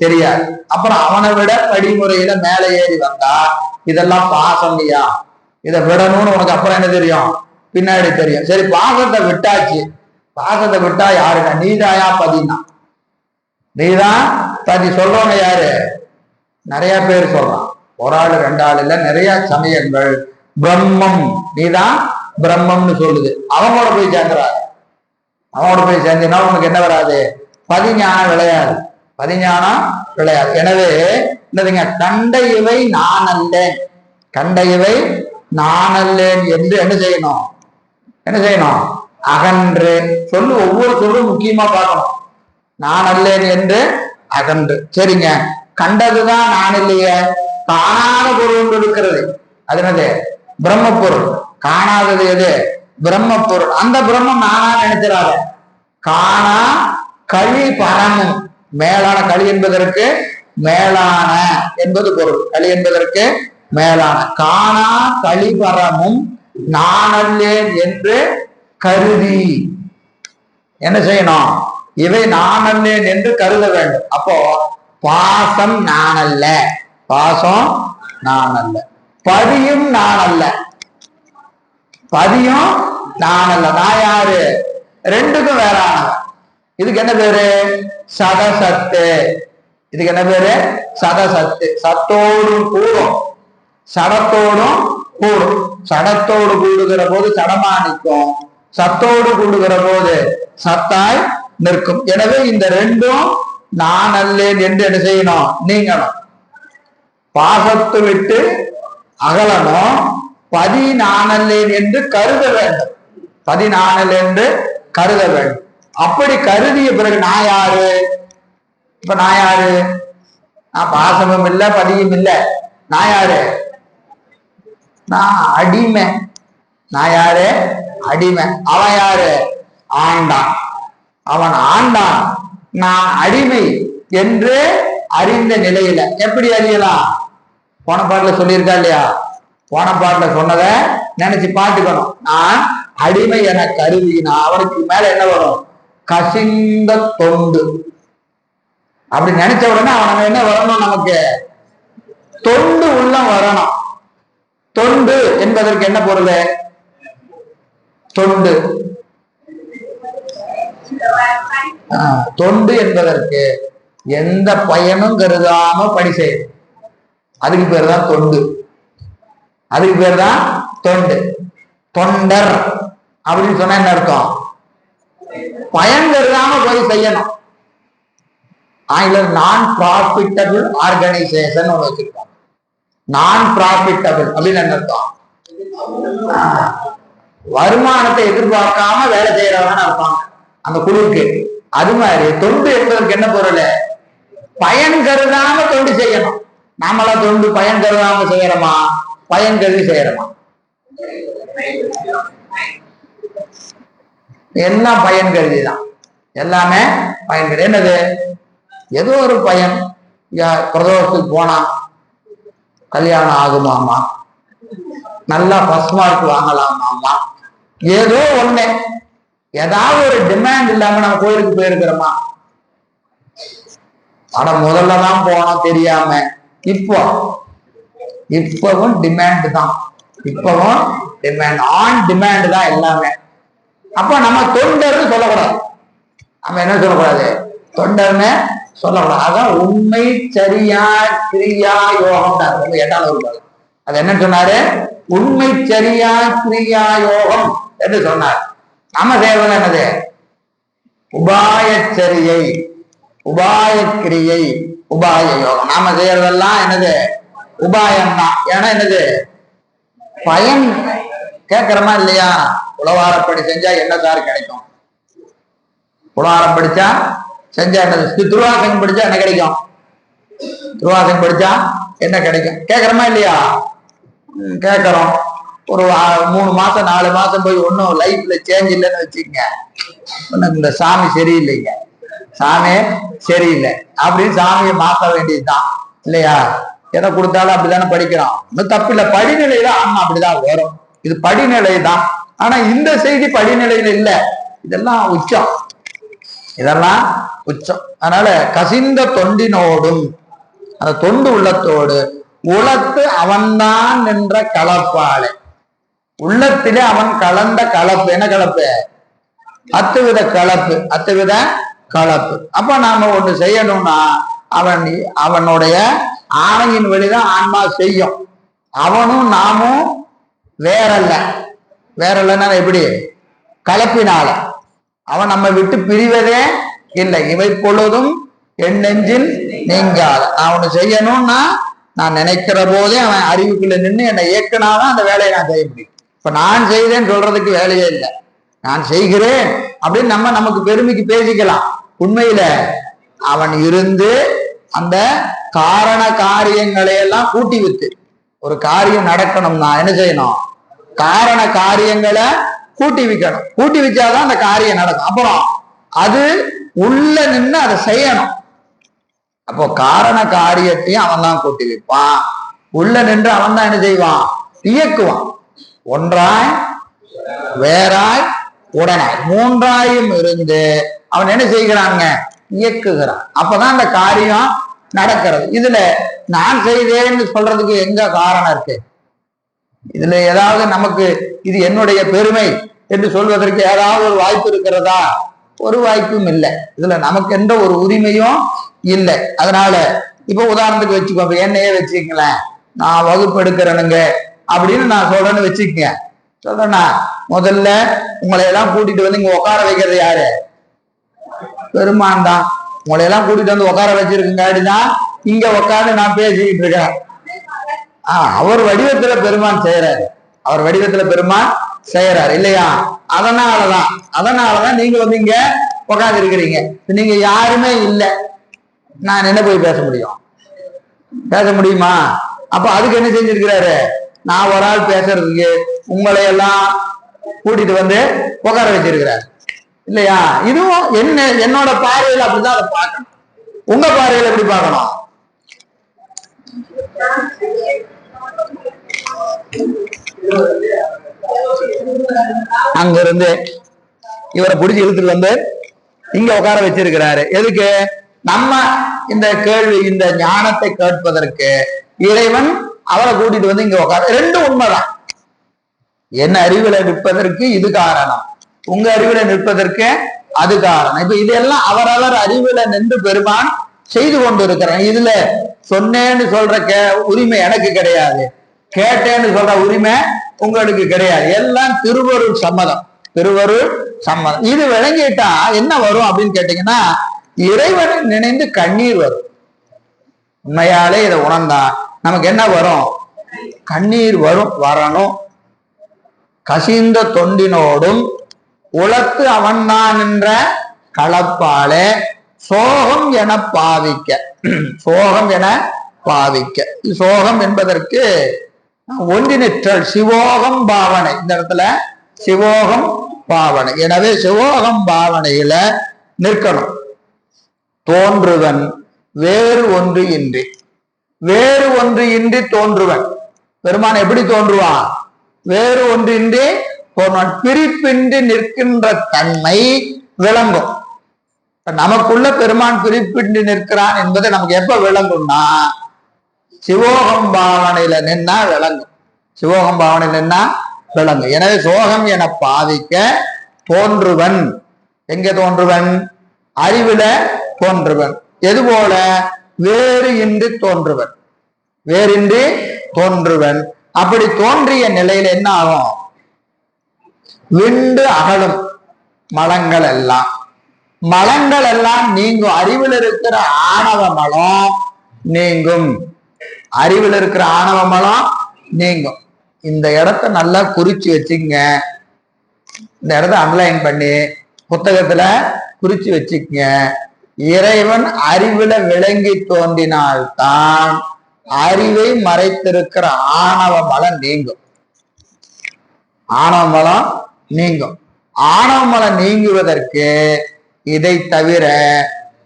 தெரியாது. அப்புறம் அவனை விட படிமுறையில மேல ஏறி வந்தா இதெல்லாம் பாசம் இல்லையா, இதை விடணும்னு உனக்கு அப்புறம் என்ன தெரியும்? பின்னாடி தெரியும். சரி, பாசத்தை விட்டாச்சு. பாசத்தை விட்டா யாருங்க? நீதாயா பதினா? நீதான் பதி. சொல்றவங்க யாரு? நிறைய பேர் சொல்றான். ஒரு ஆள் ரெண்டு ஆள் இல்ல, நிறைய சமயங்கள் பிரம்மம், நீதான் பிரம்மம்னு சொல்லுது. அவங்களோட போய் சேர்ந்துறாரு. அவங்களோட போய் சேர்ந்தீங்கன்னா உனக்கு என்ன வராது? பதிஞானம் விளையாது. பதிஞானம் விளையாது. எனவே என்னதுங்க? கண்ட இவை நான் அல்லேன், கண்ட இவை நான் அல்லேன் என்று என்ன செய்யணும்? என்ன செய்யணும்? அகன்று. சொல்லு, ஒவ்வொரு சொல்லும் முக்கியமா பார்க்கணும். நான் அல்லேன் என்று அகன்று. சரிங்க, கண்டதுதான் நான் இல்லையே. காணாத பொருள் இருக்கிறது. அது என்னது? பிரம்ம பொருள். காணாதது எது? பிரம்ம பொருள். அந்த பிரம்மம் நானா நினைக்கிறாரு. காணா களி பரமும். மேலான களி என்பதற்கு மேலான என்பது பொருள். களி என்பதற்கு மேலான. காணா களி பரமும் நான் அல்லேன் என்று கருதி என்ன செய்யணும்? இவை நான் அல்லேன் என்று கருத வேண்டும். அப்போ பாசம் நான் அல்ல, பாசம் நான் அல்ல. பதியும் நான் அல்ல, பதியும் நான் அல்ல. நான் யாரு? ரெண்டுக்கும் வேறானவன். இதுக்கு என்ன பேரு? சதசத்து. இதுக்கு என்ன பேரு? சதசத்து. சத்தோடும் கூடும், சடத்தோடும் கூடும். சடத்தோடு கூடுகிற போது சடமா நிற்கும், சத்தோடு கூடுகிற போது சத்தாய் நிற்கும். எனவே இந்த ரெண்டும் நான் அல்லேன் என்று என்ன செய்யணும்? நீங்கணும். பாசத்தை விட்டு அகலணும். பதி நான் அல்லேன் என்று கருத வேண்டும். பதி நான் அல்ல என்று கருத வேண்டும். அப்படி கருதிய பிறகு நான் யாரு? இப்ப நான் யாரு? நான் பாசமும் இல்லை, பதியும் இல்லை. நான் யாரு? நான் அடிமை. நான் யாரு? அடிமை. அவன் யாரு? ஆண்டான். அவன் ஆண்டான், நான் அடிமை என்று அறிந்த நிலையில எப்படி அறியலாம்? போன பாட்டுல சொல்லியிருக்கா இல்லையா? போன பாட்டுல சொன்னதை நினைச்சு பாட்டுக்கணும். நான் அடிமை என கருதினா அவனுக்கு மேல என்ன வரும்? கசிந்த தொண்டு. அப்படி நினைச்ச உடனே அவனுக்கு என்ன வரணும்? நமக்கு தொண்டு உள்ளம் வரணும். தொண்டு என்பதற்கு என்ன பொருள்? தொண்டு தொண்டு என்பதற்கு எந்த பயனும் கருதாம பணி செய்யும். அதுக்கு பேர் தான் தொண்டு. அதுக்கு பேர் தான் தொண்டு. தொண்டர் அப்படின்னு சொன்னா என்ன அர்த்தம்? பயன் கருதாம போய் செய்யணும். ஆங்கிலம் நான் ப்ராஃபிட்டபிள் ஆர்கனைசேஷன் ஒன்று வச்சிருக்காங்க. நான் ப்ராஃபிட்டபிள் அப்படின்னு என்ன அர்த்தம்? வருமானத்தை எதிர்பார்க்காம வேலை செய்யறவங்க அர்த்தம் அந்த குழுவுக்கு. அது மாதிரி தொண்டு என்பதற்கு என்ன பொருள்? பயன் கருதாம தொண்டு செய்யணும். நாமெல்லாம் தொண்டு பயன் கருதாம செய்யறோமா? பயன் கருதி செய்யறோமா? எல்லாம் பயன் கருதிதான். எல்லாமே பயன் கருதி. என்னது? ஏதோ ஒரு பயன். பிரதோஷத்துக்கு போனா கல்யாணம் ஆகுமாமா, நல்லா ஃபர்ஸ்ட் மார்க் வாங்கலாமாமா, ஏதோ ஒண்ணு. ஏதாவது ஒரு டிமாண்ட் இல்லாம நம்ம கோயிலுக்கு போயிருக்கிறோமா? ஆனா முதல்லதான் போனோம் தெரியாம. இப்பவும் டிமாண்ட் தான். இப்பவும் டிமாண்ட், ஆன் டிமாண்ட் தான் எல்லாமே. அப்ப நம்ம தொண்டர்னு சொல்லக்கூடாது. நம்ம என்ன சொல்லக்கூடாது? தொண்டர்னு சொல்லக்கூடாது. அதான் உண்மை சரியா கிரியா யோகம். எட்டாவது இருப்பாரு. அது என்ன சொன்னாரு? உண்மை சரியா கிரியா யோகம் என்று சொன்னார். நம்ம செய்வது என்னது? உபாயச்சரியை, உபாய கிரியை, உபாய யோகம். நாம செய்யறதெல்லாம் என்னது? உபாயம் தான். ஏன்னா என்னது? பயன் கேட்கிறோமா இல்லையா? உளவாரப்படி செஞ்சா என்ன சார் கிடைக்கும்? உளவாரம் படிச்சா செஞ்சா என்னது? திருவாசகம் படிச்சா என்ன கிடைக்கும்? திருவாசகம் படிச்சா என்ன கிடைக்கும்? கேட்கிறோமா இல்லையா? கேட்கிறோம். ஒரு 3 மாசம் 4 மாசம் போய் ஒன்னும் லைஃப்ல சேஞ்ச் இல்லைன்னு வச்சுக்கங்க. இந்த சாமி சரியில்லைங்க, சாமி சரியில்லை அப்படின்னு சாமியை மாற்ற வேண்டியதுதான் இல்லையா? எதை கொடுத்தாலும் அப்படித்தானே படிக்கிறோம். இன்னும் தப்பு இல்லை. படிநிலையில ஆமா அப்படிதான் வரும். இது படிநிலை தான். ஆனா இந்த செய்தி படிநிலையில இல்ல. இதெல்லாம் உச்சம். இதெல்லாம் உச்சம். அதனால கசிந்த தொண்டினோடும் அந்த தொண்டு உள்ளத்தோடு உளத்து அவன்தான் என்ற கலப்பாளே. உள்ளத்திலே அவன் கலந்த கலப்பு. என்ன கலப்பு? அத்துவித கலப்பு. அத்துவித கலப்பு. அப்ப நாம ஒண்ணு செய்யணும்னா அவனுடைய ஆணையின் வழிதான் ஆன்மா செய்யும். அவனும் நாமும் வேறல்ல. வேறல்லன்னா எப்படி? கலப்பினால. அவன் நம்ம விட்டு பிரிவதே இல்லை. இவை பொழுதும் என் நெஞ்சில் நீங்காத. நான் ஒண்ணு செய்யணும்னா நான் நினைக்கிற போதே அவன் அறிவுக்குள்ள நின்று என்னை இயக்கினாதான் அந்த வேலையை நான் செய்ய முடியும். இப்ப நான் செய்தேன்னு சொல்றதுக்கு வேலையே இல்லை. நான் செய்கிறேன் அப்படின்னு நமக்கு பெருமைக்கு பேசிக்கலாம். உண்மையில அவன் இருந்து அந்த காரண காரியங்களை எல்லாம் கூட்டி வைத்து ஒரு காரியம் நடக்கணும்னா என்ன செய்யணும்? காரண காரியங்களை கூட்டி வைக்கணும். கூட்டி வச்சாதான் அந்த காரியம் நடக்கும். அப்புறம் அது உள்ள நின்று அதை செய்யணும். அப்போ காரண காரியத்தையும் அவன் தான் கூட்டி வைப்பான். உள்ள நின்று அவன் தான் என்ன செய்வான்? இயக்குவான். ஒன்றாய் வேறாய் உடனாய் மூன்றாயும் இருந்து அவன் என்ன செய்கிறாங்க? இயக்குகிறான். அப்பதான் அந்த காரியம் நடக்கிறது. இதுல நான் செய்தேன்னு சொல்றதுக்கு எங்க காரணம் இருக்கு? இதுல ஏதாவது நமக்கு இது என்னுடைய பெருமை என்று சொல்வதற்கு ஏதாவது ஒரு வாய்ப்பு இருக்கிறதா? ஒரு வாய்ப்பும் இல்லை. இதுல நமக்கு எந்த ஒரு உரிமையும் இல்லை. அதனால இப்ப உதாரணத்துக்கு வச்சுக்கோ, என்னையே வச்சுக்கங்களேன். நான் வகுப்பு எடுக்கிறேனுங்க அப்படின்னு நான் சொல்றேன்னு வச்சுக்கங்க. சொல்றேன்னா முதல்ல உங்களை எல்லாம் கூட்டிட்டு வந்து இங்க உட்கார வைக்கிறது யாரு? பெருமான் தான். உங்களை எல்லாம் கூட்டிட்டு வந்து உட்கார வச்சிருக்குங்காடிதான் இங்க உட்காந்து நான் பேசிக்கிட்டு இருக்கேன். அவர் வடிவத்துல பெருமான் செய்யறாரு. அவர் வடிவத்துல பெருமான் செய்யறாரு இல்லையா? அதனாலதான் நீங்க வந்து இங்க உட்காந்து இருக்கிறீங்க. நீங்க யாருமே இல்லை. நான் என்ன போய் பேச முடியும்? பேச முடியுமா? அப்ப அதுக்கு என்ன செஞ்சிருக்கிறாரு? நான் ஒரு ஆள் பேசுறதுக்கு உங்களை எல்லாம் கூட்டிட்டு வந்து உட்கார வச்சிருக்கிறாரு இல்லையா? இதுவும் என்னோட பார்வையில் அப்படிதான் அதை பார்க்கணும். உங்க பார்வையில் எப்படி பார்க்கணும்? அங்க இருந்து இவரை பிடிச்சி இழுத்துட்டு வந்து இங்க உட்கார வச்சிருக்கிறாரு. எதுக்கு? நம்ம இந்த கேள்வி, இந்த ஞானத்தை கேட்பதற்கு இறைவன் அவரை கூட்டிட்டு வந்து இங்க உட்கார. ரெண்டும் உண்மைதான். என்ன அறிவுல நிற்பதற்கு இது காரணம், உங்க அறிவுல நிற்பதற்கு அது காரணம். இப்ப இதெல்லாம் அவரவர் அறிவுல நின்று பெருமான் செய்து கொண்டு இருக்கிறேன். இதுல சொன்னேன்னு சொல்ற உரிமை எனக்கு கிடையாது, கேட்டேன்னு சொல்ற உரிமை உங்களுக்கு கிடையாது. எல்லாம் திருவருள் சம்மதம், திருவருள் சம்மதம். இது விளங்கிட்டா என்ன வரும் அப்படின்னு கேட்டீங்கன்னா, இறைவனை நினைந்து கண்ணீர் வரும். உண்மையாலே இதை உணர்ந்தா நமக்கு என்ன வரும்? கண்ணீர் வரும், வரணும். கசிந்த தொண்டினோடும் உலத்து அவன் தான் என்ற களப்பாலே சோகம் என பாவிக்க, சோகம் என பாவிக்க. சோகம் என்பதற்கு ஒன்றினிற்றல் சிவோகம் பாவனை. இந்த இடத்துல சிவோகம் பாவனை. எனவே சிவோகம் பாவனையில நிற்கணும். தோன்றுவன் வேறு ஒன்று இன்றி, வேறு ஒன்று இன்றி தோன்றுவன். பெருமான் எப்படி தோன்றுவான்? வேறு ஒன்று இன்றி தோன்றுவான். பிரிப்பின்றி நிற்கின்ற தன்மை விளங்கும். நமக்குள்ள பெருமான் பிரிப்பின்றி நிற்கிறான் என்பதை நமக்கு எப்ப விளங்கும்னா, சிவோகம் பாவனையில நின்னா விளங்கும். சிவோகம் பாவனையில நின்னா விளங்கும். எனவே சோகம் என பாவிக்க தோன்றுவன். எங்க தோன்றுவன்? அறிவுல தோன்றுவன். எது போல? வேறு இன்றி தோன்றுவன், வேறின்றி தோன்றுவன். அப்படி தோன்றிய நிலையில என்ன ஆகும்? விண்டு அகலும் மலங்கள் எல்லாம், மலங்கள் எல்லாம் நீங்கும். அறிவில் இருக்கிற ஆணவ மலம் நீங்கும், அறிவில் இருக்கிற ஆணவ மலம் நீங்கும். இந்த இடத்த நல்லா குறிச்சு வச்சுங்க. இந்த இடத்த அண்டர்லைன் பண்ணி புத்தகத்துல குறிச்சு வச்சுக்கங்க. இறைவன் அறிவுல விளங்கி தோன்றினால்தான் அறிவை மறைத்திருக்கிற ஆணவ மலம் நீங்கும். ஆணவ மலம் நீங்கும். ஆணவ மலம் நீங்குவதற்கு இதை தவிர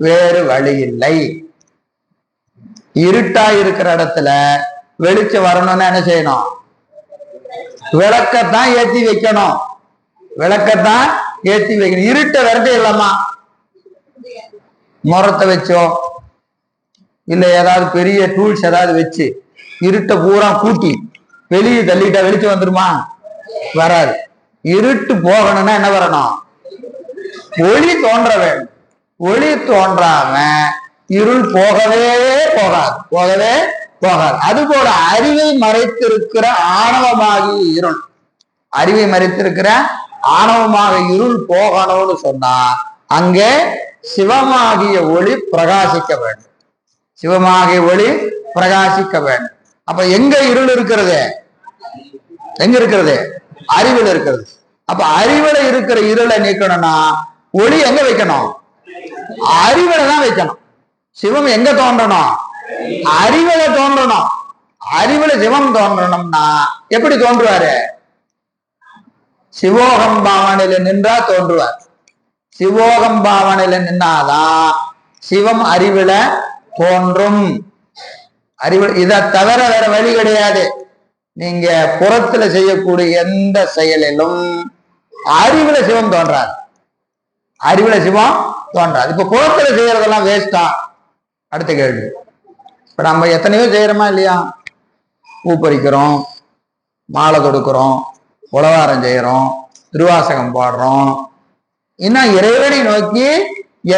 வேறு வழி இல்லை. இருட்டா இருக்கிற இடத்துல வெளிச்சம் வரணும்னு என்ன செய்யணும்? விளக்கத்தான் ஏத்தி வைக்கணும், விளக்கத்தான் ஏத்தி வைக்கணும். இருட்ட விரட்ட இல்லாமா முறத்தை வச்சோ இல்ல ஏதாவது பெரிய டூல்ஸ் ஏதாவது வச்சு இருட்ட பூரா கூட்டி வெளியே தள்ளிட்டா வெளிச்சம் வந்துருமா? வராது. இருட்டு போகணும்னா என்ன வரணும்? ஒளி தோன்ற வேண்டும். ஒளி தோன்றாம இருள் போகவே போகாது, போகவே போகாது. அதுபோல அறிவை மறைத்திருக்கிற ஆணவமாகிய இருள், அறிவை மறைத்திருக்கிற ஆணவமாக இருள் போகணும்னு சொன்னா அங்கே சிவமாகிய ஒளி பிரகாசிக்க வேண்டும். சிவமாகிய ஒளி பிரகாசிக்க வேண்டும். அப்ப எங்க இருள் இருக்கிறது? எங்க இருக்கிறது? அறிவில் இருக்கிறது. அப்ப அறிவுல இருக்கிற இருளை நீக்கணும்னா ஒளி எங்க வைக்கணும்? அறிவுல தான் வைக்கணும். சிவம் எங்க தோன்றணும்? அறிவுல தோன்றணும். அறிவுல சிவம் தோன்றணும்னா எப்படி தோன்றுவாரு? சிவோகம் பாவனையில நின்றா தோன்றுவார். சிவோகம் பாவனையில நின்னாதான் சிவம் அறிவுல தோன்றும். அறிவு இதை தவிர வேற வழி கிடையாது. நீங்க புறத்துல செய்யக்கூடிய எந்த செயலிலும் அறிவுல சிவம் தோன்றாது, அறிவுல சிவம் தோன்றாது. இப்ப புறத்துல செய்யறதெல்லாம் வேஸ்டா? அடுத்த கேள்வி. இப்ப நம்ம எத்தனையோ செய்யறோமா இல்லையா? பூ பறிக்கிறோம், மாலை தொடுக்கிறோம், உளவாரம் செய்யறோம், திருவாசகம் பாடுறோம், இன்னும் இறைவனை நோக்கி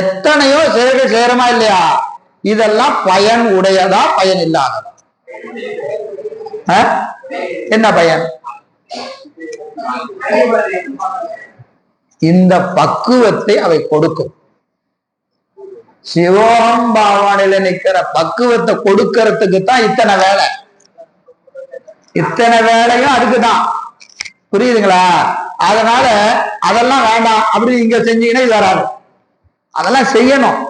எத்தனையோ செயல்கள் செய்யறோமா இல்லையா? இதெல்லாம் பயன் உடையதா பயன் இல்லாததா? என்ன பயன்? இந்த பக்குவத்தை அவை கொடுக்கும். சிவோகம் பாவனையில நிக்கிற பக்குவத்தை கொடுக்கறதுக்கு தான் இத்தனை வேலை. இத்தனை வேலையும் அதுக்குதான். புரியுதுங்களா? அதனால அதெல்லாம் வேண்டாம் அப்படி இங்க செஞ்சீங்கன்னா இது வராது. அதெல்லாம் செய்யணும்,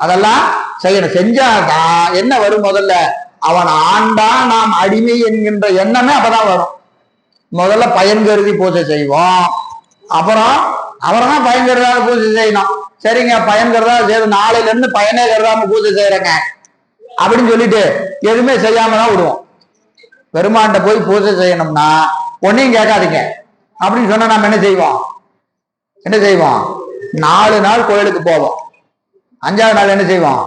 அதெல்லாம் செய்யணும். செஞ்சாதான் என்ன வரும்? முதல்ல அவன் ஆண்டா நாம் அடிமை என்கின்ற எண்ணமே அப்பதான் வரும். முதல்ல பயன் கருதி பூஜை செய்வோம், அப்புறம் அவர்தான் பயன் கருதாத பூஜை செய்யணும். சரிங்க, பயன் கருதா செய்து நாளையில இருந்து பயனே கருதாம பூஜை செய்யறேங்க அப்படின்னு சொல்லிட்டு எதுவுமே செய்யாம தான் விடுவோம். பெருமாண்ட போய் பூஜை செய்யணும்னா ஒன்னையும் கேட்காதீங்க அப்படின்னு சொன்னா நம்ம என்ன செய்வோம்? 4 நாள் கோயிலுக்கு போவோம். 5ஆவது நாள் என்ன செய்வோம்?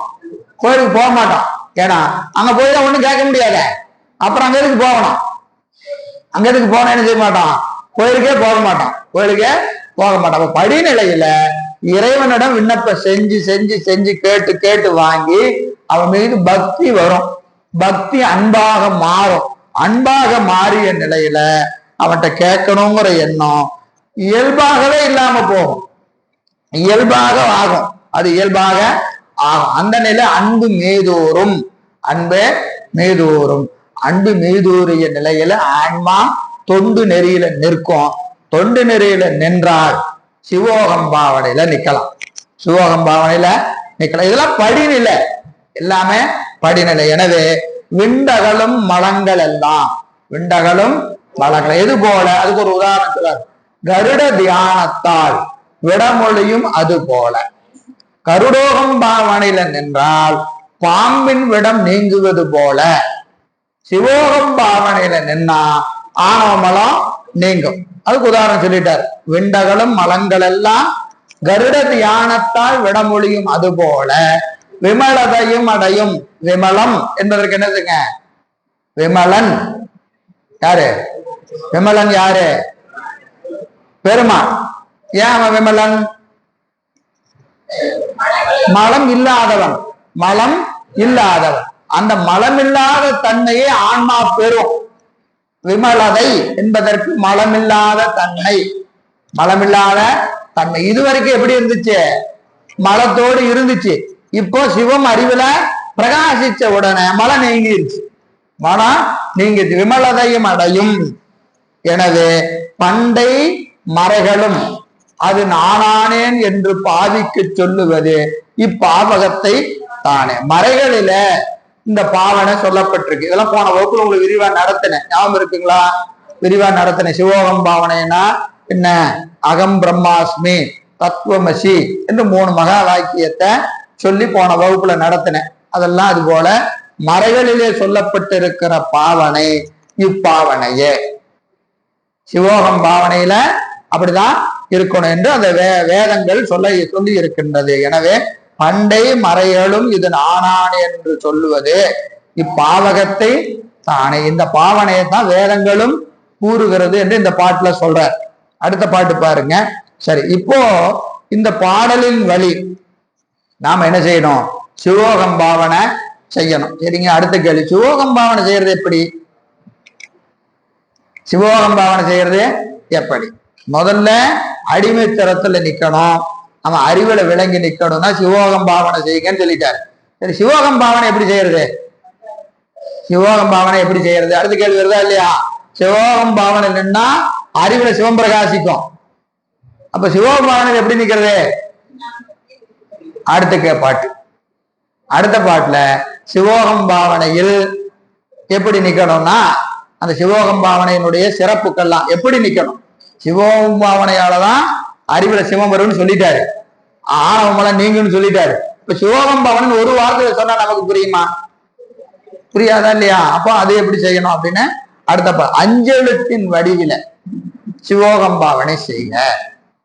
கோயிலுக்கு போக மாட்டோம். ஏன்னா அங்க போய் தான் ஒண்ணும் கேட்க முடியாத. அப்புறம் அங்க எதுக்கு போகணும்? அங்க எதுக்கு போன என்ன செய்ய மாட்டோம்? கோயிலுக்கே போக மாட்டோம். படிநிலையில இறைவனிடம் விண்ணப்பம் செஞ்சு கேட்டு வாங்கி அவன் மீது பக்தி வரும். பக்தி அன்பாக மாறும். அன்பாக மாறிய நிலையில அவன்கிட்ட கேட்கணுங்கிற எண்ணம் இயல்பாகவே இல்லாம போகும். இயல்பாக ஆகும். அது இயல்பாக ஆகும். அந்த நிலை அன்பு மீதூரும். அன்பு மீதூரிய நிலையில ஆன்மா தொண்டு நெறியில நிற்கும். தொண்டு நெறியில நின்றால் சிவோகம் பாவனையில நிக்கலாம். இதெல்லாம் படிநிலை, எல்லாமே படிநிலை. எனவே விண்டகலும் மலங்கள் எல்லாம் எது போல? அதுக்கு ஒரு உதாரணம் சொல்றார். கருட தியானத்தால் விடமொழியும் அது போல. கருடோகம் பாவனையில நின்றால் பாம்பின் விடம் நீங்குவது போல சிவோகம் பாவனையில நின்னா ஆணவமலம் நீங்கும். அதுக்கு உதாரணம் சொல்லிட்டார். விண்டகளும் மலங்கள் எல்லாம் கருட தியானத்தால் விடமொழியும் அது போல விமலதையும் அடையும். விமலம் என்பதற்கு என்னதுங்க? விமலன் யாரு? விமலன் யாரு? பெருமான். ஏன் அவன் விமலன்? மலம் இல்லாதவன். அந்த மலமில்லாத தன்மையை ஆன்மா பெறும். விமலதை என்பதற்கு மலமில்லாத தன்மை. இதுவரைக்கும் எப்படி இருந்துச்சு? மலத்தோடு இருந்துச்சு. இப்போ சிவம் அறிவுல பிரகாசிச்ச உடனே மலம் நீங்கிருச்சு. மனம் நீங்கிச்சு. விமலதையும் அடையும். எனவே பண்டை மறைகளும் அது நானானேன் என்று பாவிக்கு சொல்லுவது இப்பாவகத்தை தானே. மறைகளில இந்த பாவனை சொல்லப்பட்டிருக்கு. இதெல்லாம் போன வகுப்புல உங்களுக்கு விரிவா நடத்தினேன். ஞாபகம் இருக்குங்களா? விரிவா நடத்தினேன். சிவோகம் பாவனைனா என்ன? அகம் பிரம்மாஸ்மி, தத்துவமசி என்று 3 மகா வாக்கியத்தை சொல்லி போன வகுப்புல நடத்தினேன். அதெல்லாம் அது போல மறைகளிலே சொல்லப்பட்டிருக்கிற பாவனை இப்பாவனையே. சிவோகம் பாவனையில அப்படிதான் இருக்கணும் என்று அந்த வேதங்கள் சொல்லி இருக்கின்றது. எனவே பண்டை மறைகளும் இது நானானே என்று சொல்லுவது இப்பாவகத்தை தானே. இந்த பாவனையை தான் வேதங்களும் கூறுகிறது என்று இந்த பாட்டுல சொல்றார். அடுத்த பாட்டு பாருங்க. சரி, இப்போ இந்த பாடலின் வழி நாம என்ன செய்யணும்? சிவோகம் பாவனை செய்யணும். சரிங்க. அடுத்த கேள்வி, சிவோகம் பாவனை செய்யறது எப்படி? முதல்ல அடிமைத்தரத்துல நிக்கணும். அவன் அறிவுல விளங்கி நிக்கணும்னா சிவோகம் பாவனை செய்யுங்கன்னு சொல்லிட்டாரு. சரி, சிவோகம் பாவனை எப்படி செய்யறது? அடுத்த கேள்வி வருதா இல்லையா? சிவோகம் பாவனை நின்னா அறிவுல சிவம் பிரகாசிக்கும். அப்ப சிவோகம் பாவனை எப்படி நிக்கிறது? அடுத்த பாட்டுல சிவோகம் பாவனையில் எப்படி நிக்கணும்னா அந்த சிவோகம் பாவனையினுடைய சிறப்புக்கெல்லாம் எப்படி நிக்கணும்? சிவோகம் பாவனையாலதான் அறிவுல சிவம் வரும்னு சொல்லிட்டாரு. ஆணவமெல்லாம் நீங்கன்னு சொல்லிட்டாரு. இப்ப சிவோகம் பாவனை ஒரு வார்த்தை சொன்னா நமக்கு புரியுமா? புரியாதா இல்லையா? அப்போ அது எப்படி செய்யணும் அப்படின்னு அடுத்த அஞ்செழுத்தின் வடிவில சிவோகம் பாவனை செய்யுங்க.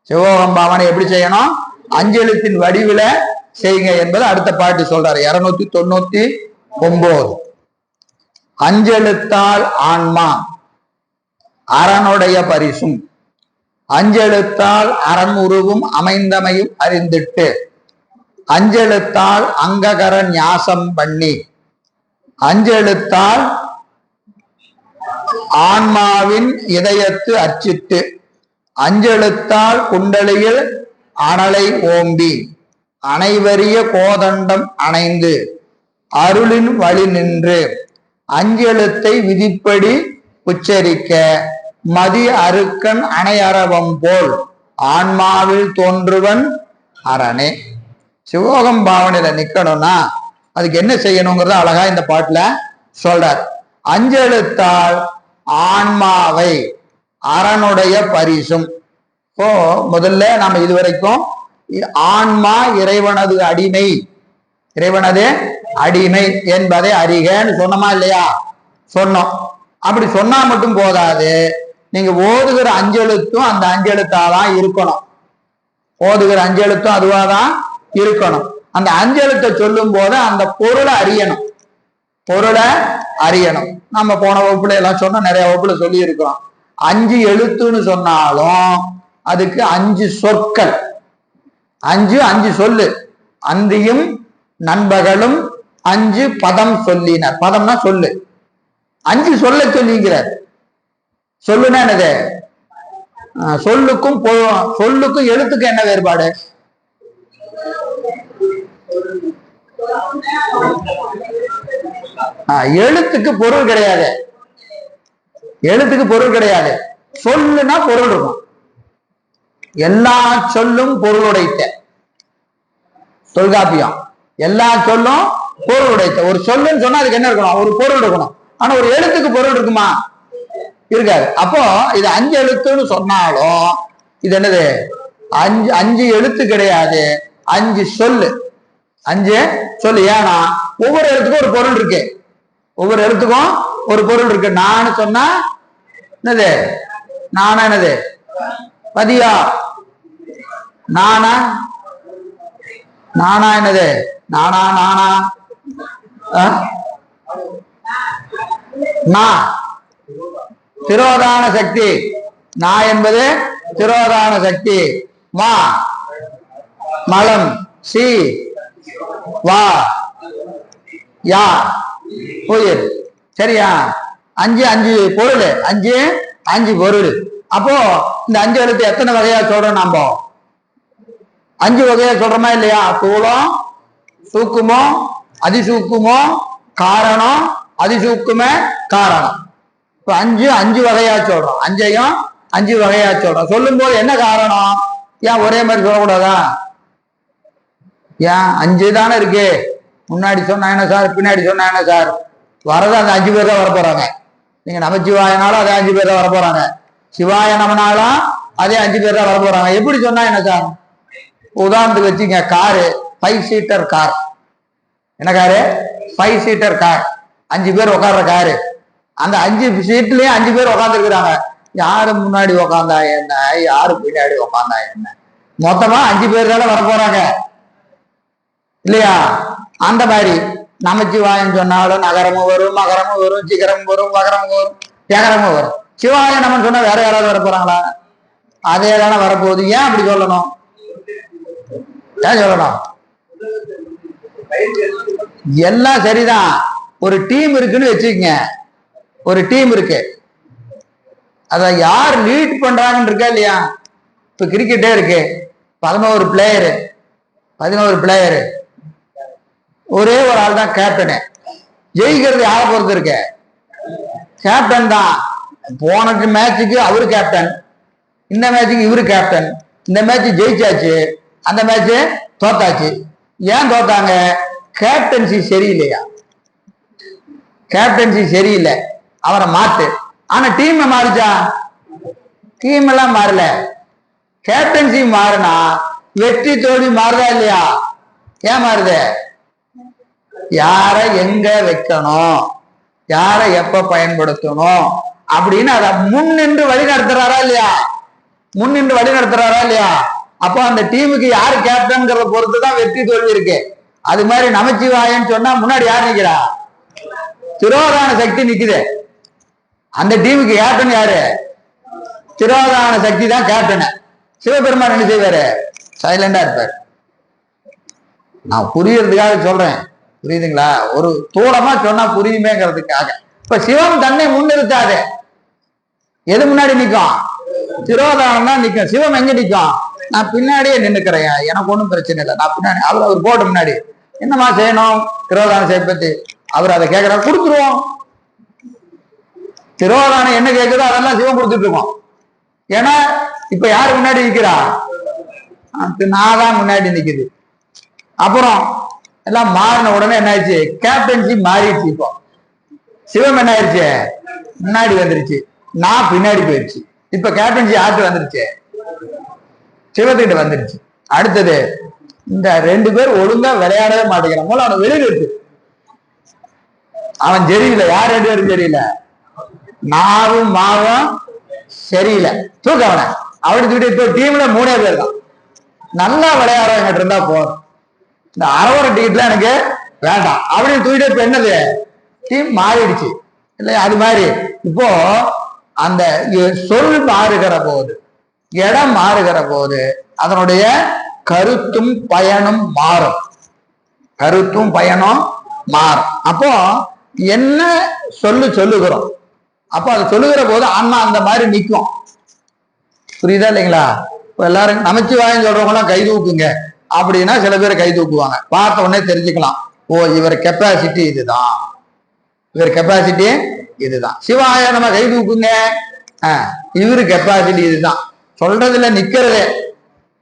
சிவோகம் பாவனை எப்படி செய்யணும்? அஞ்செழுத்தின் வடிவில செய்யுங்க என்பது அடுத்த பாட்டு சொல்றாரு. 299. அஞ்செழுத்தால் ஆன்மா அரனுடைய பரிசும் அஞ்செழுத்தால் அரண் உருவும் அமைந்தமையும் அறிந்திட்டு அஞ்செழுத்தால் அங்ககர ஞாசம் பண்ணி அஞ்செழுத்தால் ஆன்மாவின் இதயத்து அச்சிட்டு அஞ்செழுத்தால் குண்டலியில் அனலை ஓம்பி அனைவரிய கோதண்டம் அணைந்து அருளின் வழி நின்று அஞ்செழுத்தை விதிப்படி உச்சரிக்க மதி அருக்கன் அணையறவம் போல் ஆன்மாவில் தோன்றுவன் அரணே. சிவோகம் பாவனையில நிக்கணும்னா அதுக்கு என்ன செய்யணுங்கிறத அழகா இந்த பாட்டுல சொல்றார். அஞ்செழுத்தால் ஆன்மாவை அரனுடைய பரிசும். முதல்ல நாம இதுவரைக்கும் ஆன்மா இறைவனது அடிமை இறைவனது அடிமை என்பதை அறிகன்னு சொன்னமா இல்லையா? சொன்னோம். அப்படி சொன்னா மட்டும் போதாது, நீங்க ஓதுகிற அஞ்செழுத்தும் அந்த அஞ்செழுத்தாதான் இருக்கணும். ஓதுகிற அஞ்செழுத்தும் அதுவாதான் இருக்கணும். அந்த அஞ்செழுத்தை சொல்லும் போது அந்த பொருளை அறியணும். பொருளை அறியணும். நம்ம போன வகுப்புல எல்லாம் சொன்னா, நிறைய வகுப்புல சொல்லி இருக்கிறோம். 5 எழுத்துன்னு சொன்னாலும் அதுக்கு 5 சொற்கள், 5 சொல்லு. அந்தியும் நண்பகலும் 5 பதம் சொல்லினர். பதம்னா சொல்லு. 5 சொல்ல சொல்லிங்கிறார். சொல்லுனா என்னது? சொல்லுக்கும் எழுத்துக்கும் என்ன வேறுபாடு? எழுத்துக்கு பொருள் கிடையாது. எழுத்துக்கு பொருள் கிடையாது. சொல்லுனா பொருள் இருக்கும். எல்லா சொல்லும் பொருளுடைத்த தொல்காப்பியம். எல்லா சொல்லும் பொருள் உடைத்த. ஒரு சொல்லுன்னு சொன்னா அதுக்கு என்ன இருக்கணும்? ஒரு பொருள் இருக்கணும். ஆனா ஒரு எழுத்துக்கு பொருள் இருக்குமா? இருக்காது. அப்போ இது 5 எழுத்துன்னு சொன்னாலும் இது என்னது? 5 எழுத்து கிடையாது, 5 சொல்லு. 5 சொல்லு. ஏன்னா ஒவ்வொரு எழுத்துக்கும் ஒரு பொருள் இருக்கு. ஒவ்வொரு எழுத்துக்கும் ஒரு பொருள் இருக்கு. நான் சொன்னா என்னது? நானா என்னது? பதியா. நானா நானா என்னது? நானா நானா நான் திரோதான சக்தி. நான் என்பது திரோதான சக்தி. மா மலம். சி வா யா உயிர். சரியா? 5 பொருள். 5 பொருள். அப்போ இந்த 5 எழுத்து எத்தனை வகையா சொல்றோம்? நாம 5 வகையா சொல்றோமா இல்லையா? தூளம், சூக்குமம், அதிசூக்குமம், காரணம், அதிசூக்கும, காரணம். இப்ப 5 வகையா சொல்றோம். 5 வகையா சொல்றோம். சொல்லும் போது என்ன காரணம்? ஏன் ஒரே மாதிரி சொல்லக்கூடாதா? ஏன் 5 தானே இருக்கு. முன்னாடி சொன்னா என்ன சார், பின்னாடி சொன்னா என்ன சார்? வரது அந்த 5 பேர் தான் வரப்போறாங்க. நீங்க நமச்சிவாயனாலும் அதே 5 பேர் தான் வரப்போறாங்க. சிவாய நமனாலும் அதே 5 பேர் தான் வரப்போறாங்க. எப்படி சொன்னா என்ன சார்? உதாரணத்துக்கு வச்சுங்க, காரு 5 சீட்டர் கார். என்ன காரு? 5 seater car. 5 பேர் உட்கார்ற காரு. அந்த 5 சீட்லயும் 5 பேர் உட்கார்ந்து இருக்கிறாங்க. யாரு முன்னாடி உட்காந்தா என்ன, யாரு பின்னாடி உட்காந்தா என்ன, மொத்தமா 5 பேர் தானே வரப்போறாங்க இல்லையா? அந்த மாதிரி நமச்சிவாயம் சொன்னாலும் நகரமும் வரும், மகரமும் வரும், சிகரமும் வரும், வகரமும் வரும், ஏகரமும் வரும். சிவாய நம்ம சொன்னா வேற யாராவது வர போறாங்களா? அதே தானே வரப்போகுது. ஏன் அப்படி சொல்லணும்? ஏன் சொல்லணும்? எல்லாம் சரிதான். ஒரு டீம் இருக்குன்னு வச்சுக்கங்க. ஒரு டீம் இருக்கு. அத யார் லீட் பண்றாங்கன்னு இருக்கா இல்லையா? இப்ப கிரிக்கெட்டே இருக்கு. 11 பிளேயரு. ஒரே ஒரு ஆள் தான் கேப்டனு. ஜெயிக்கிறது யாரை பொறுத்து இருக்கு? கேப்டன் தான். போன மேட்சுக்கு அவரு கேப்டன், இந்த மேட்சுக்கு இவரு கேப்டன். இந்த மேட்ச் ஜெயிச்சாச்சு, அந்த மேட்ச் தோத்தாச்சு. ஏன் தோத்தாங்க? கேப்டன்சி சரியில்லையா? கேப்டன்சி சரியில்லை, அவரை மாத்து. ஆனா டீம் மாறுச்சா? டீம் எல்லாம் மாறல. கேப்டன்சி மாறினா வெற்றி தோல்வி மாறுதா இல்லையா? ஏன் மாறுது? யார எங்க வைக்கணும், யாரை எப்ப பயன்படுத்தணும் அப்படின்னு அதை முன்னின்று வழி நடத்துறாரா இல்லையா? முன்னின்று வழி நடத்துறாரா இல்லையா? அப்போ அந்த டீமுக்கு யாரு கேப்டன்கிறத பொறுத்துதான் வெற்றி தோல்வி இருக்கு. அது மாதிரி நமச்சிவாயன்னு சொன்னா முன்னாடி யார் நிக்கிறா? திரோதான சக்தி நிக்குது. அந்த டீமுக்கு கேப்டன் யாரு? திரோதான சக்தி தான் கேப்டன். சிவபெருமான் என்ன செய்வாரு? சைலண்டா இருப்பாரு. நான் புரியறதுக்காக சொல்றேன், புரியுதுங்களா? ஒரு தூளமா சொன்னா புரியுமேங்கிறதுக்காக. இப்ப சிவம் தன்னை முன்னிறுத்தாது. எது முன்னாடி நிற்கும்? திரோதானம் தான் நிற்கும். சிவம் எங்க நிற்கும்? நான் பின்னாடியே நின்னுக்கிறேன், எனக்கு ஒன்றும் பிரச்சனை இல்லை, நான் பின்னாடி. அவர் போட்ட முன்னாடி என்னமா செய்யணும்? திரோதான செய்யப்பத்தி அவர் அதை கேட்கிறார், கொடுத்துருவோம். திரோதானம் என்ன கேட்குதோ அதெல்லாம் சிவம் கொடுத்துட்டு இருக்கோம். ஏன்னா இப்ப யாரு முன்னாடி நிக்கிறா? நான் தான் முன்னாடி நிக்குது. அப்புறம் எல்லாம் மாறின உடனே என்ன ஆயிடுச்சு? கேப்டன்சி மாறிடுச்சு. இப்போ சிவம் என்ன ஆயிடுச்சு? முன்னாடி வந்துருச்சு, நான் பின்னாடி போயிடுச்சு. இப்ப கேப்டன்சி ஆட்டு வந்துருச்சு, சிவத்துக்கிட்ட வந்துருச்சு. அடுத்தது இந்த 2 பேர் ஒழுங்கா விளையாடவே மாட்டேங்கிறான் போல அவனை வெளியிட்டு அவன் சரியில்லை. யார் 2 பேரும் சரியில்லை? நாவும் மாவும் சரியில்லை. தூக்க அவனை அவனு தூக்கிட்டு இப்போ டீம்ல 3 பேர் தான் நல்லா விளையாடுறவங்க இருந்தா போதும். இந்த அரவரை டிக்கெட்லாம் எனக்கு வேண்டாம் அப்படின்னு தூக்கிட்டு இப்ப என்னது டீம் மாறிடுச்சு இல்லையா? அது மாதிரி இப்போ அந்த சொல் மாறுகிற போது, இடம் மாறுகிற போது அதனுடைய கருத்தும் பயனும் மாறும். கருத்தும் பயனும் மாறும். அப்போ என்ன சொல்லுகிறோம், அப்போ அதை சொல்லுகிற போது ஆன்மா அந்த மாதிரி நிற்கும். புரியுதா இல்லைங்களா? இப்போ எல்லாரும் நமச்சிவாயம் சொல்றவங்களாம் கை தூக்குங்க அப்படின்னா சில பேர் கை தூக்குவாங்க. பார்த்த உடனே தெரிஞ்சுக்கலாம், ஓ இவர் கெப்பாசிட்டி இதுதான், இவர் கெப்பாசிட்டி இதுதான். சிவாய நம்ம கை தூக்குங்க, இவரு கெப்பாசிட்டி இதுதான். சொல்றதுல நிக்கிறதே,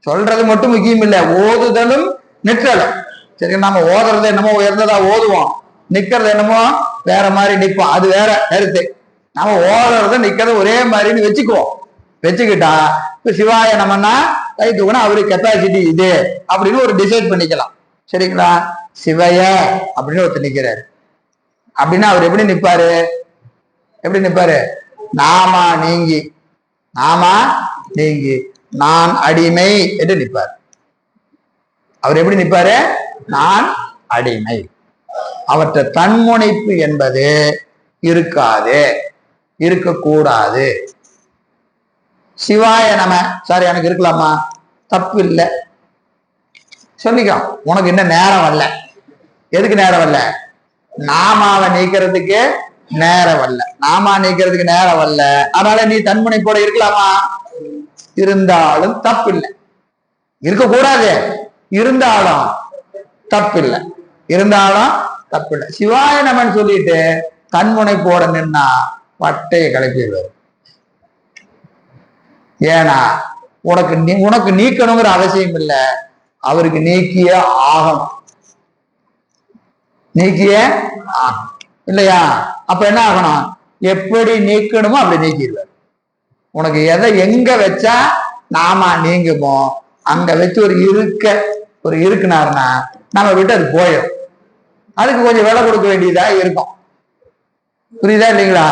சொல்றது மட்டும் முக்கியம் இல்லை, ஓதுதலும் நிற்றலும். சரி, நம்ம ஓதுறது என்னமோ உயர்ந்ததா ஓதுவோம், நிக்கிறது என்னமோ வேற மாதிரி நிற்போம், அது வேற கருத்து. நம்ம ஓதுறத நிக்கிறது ஒரே மாதிரின்னு வச்சுக்குவோம். வச்சுக்கிட்டா இப்ப சிவாய நம்மன்னா கை தூக்கணும், அவரு கெப்பாசிட்டி இது அப்படின்னு ஒரு டிசைட் பண்ணிக்கலாம். சரிங்களா? சிவைய அப்படின்னு ஒருத்தர் நிக்கிறாரு அப்படின்னா அவர் எப்படி நிற்பாரு? எப்படி நிற்பாரு? நாமா நீங்கி, நாமா நீங்கி நான் அடிமை என்று நிற்பார். அவர் எப்படி நிற்பாரு? நான் அடிமை. அவற்றை தன்முனைப்பு என்பது இருக்காது, இருக்கக்கூடாது. சிவாய நம சார் எனக்கு இருக்கலாமா? தப்பு இல்லை, சொல்லிக்கோ. உனக்கு என்ன நேரம் வரல. எதுக்கு நேரம் வரல? நாமாவை நீக்கிறதுக்கு நேரம் வரல. நாமா நீக்கிறதுக்கு நேரம் வரல, அதனால நீ தன்முனைப்போட இருக்கலாமா? இருந்தாலும் தப்பில்லை. இருக்கக்கூடாது, இருந்தாலும் தப்பில்லை, இருந்தாலும் தப்பில்லை. சிவாய நமன் சொல்லிட்டு தன்முனைப்போட நின்னா பட்டையை கிளப்பிடுவார். ஏன்னா உனக்கு நீக்கணுங்கிற அவசியம் இல்லை, அவருக்கு நீக்கிய ஆகணும், நீக்கிய ஆகணும் இல்லையா? அப்ப என்ன ஆகணும்? எப்படி நீக்கணுமோ அப்படி நீக்கிடுவார். உனக்கு எதை எங்க வச்சா நாமா நீங்குமோ அங்க வச்சு ஒரு இருக்குனாருன்னா நம்ம விட்டு அது போயிடும். அதுக்கு கொஞ்சம் விலை கொடுக்க வேண்டியதா இருக்கும். புரியுதா இல்லைங்களா?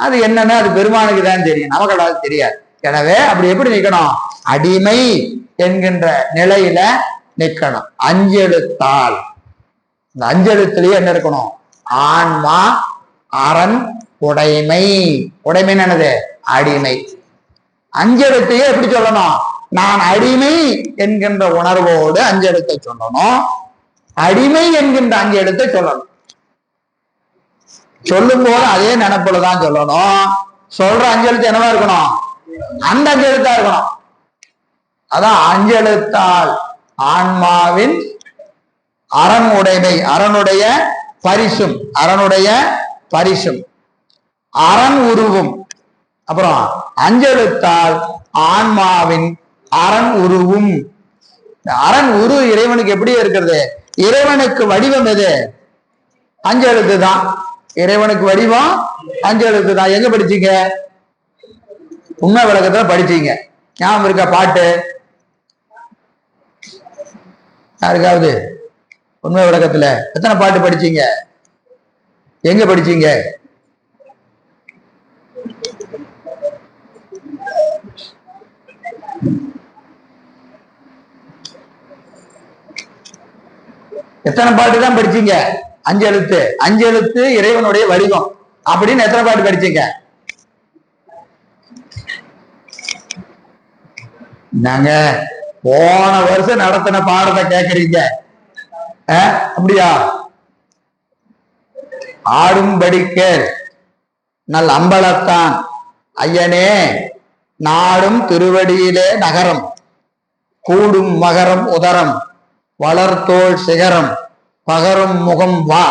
அது என்னன்னா அது பெருமானுக்கு தான் தெரியும், நமக்கு தெரியாது. எனவே அப்படி எப்படி நிக்கணும்? அடிமை என்கின்ற நிலையில நிக்கணும். அஞ்செழுத்தால், இந்த அஞ்செழுத்துலயே என்ன இருக்கணும்? ஆன்மா, அரண், உடைமை. உடைமைன்னு என்னது? அடிமை. அஞ்செழுத்தையே எப்படி சொல்லணும்? நான் அடிமை என்கின்ற உணர்வோடு அஞ்செழுத்தை சொல்லணும், அடிமை என்கின்ற அஞ்செழுத்தை சொல்லணும். சொல்லும் போது அதே நினைப்புலதான் சொல்லணும். சொல்ற அஞ்செழுத்து என்னவா இருக்கணும்? அந்த அஞ்செழுத்தா இருக்கணும். அதான் அஞ்செழுத்தால் ஆன்மாவின் அரண் உடைமை, அரணுடைய பரிசும், அரணுடைய பரிசும், அரண் உருவும். அப்புறம் அஞ்செழுத்தால் ஆன்மாவின் அரண் உருவும். அரண் உரு இறைவனுக்கு எப்படி இருக்கிறது? இறைவனுக்கு வடிவம் எது? அஞ்செழுத்து தான். இறைவனுக்கு வடிவம் அஞ்செழுத்து தான். எங்க படிச்சீங்க? உண்மை விளக்கத்துல படிச்சீங்க. ஞாபகம் இருக்க பாட்டு யாருக்காவது? உண்மை விளக்கத்துல எத்தனை பாட்டு படிச்சீங்க? எங்க படிச்சீங்க? எத்தனை பாட்டு தான் படிச்சீங்க? அஞ்செழுத்து. அஞ்செழுத்து இறைவனுடைய வடிவம் அப்படின்னு எத்தனை பாட்டு படிச்சீங்க? நாங்க போன வருஷம் நடத்தின பாடத்தை கேக்குறீங்க அப்படியா? ஆடும்படிக்க நல் அம்பலத்தான் ஐயனே நாடும் திருவடியிலே நகரம், கூடும் மகரம் உதரம், வளர்த்தோள் சிகரம், பகரும் முகம் வா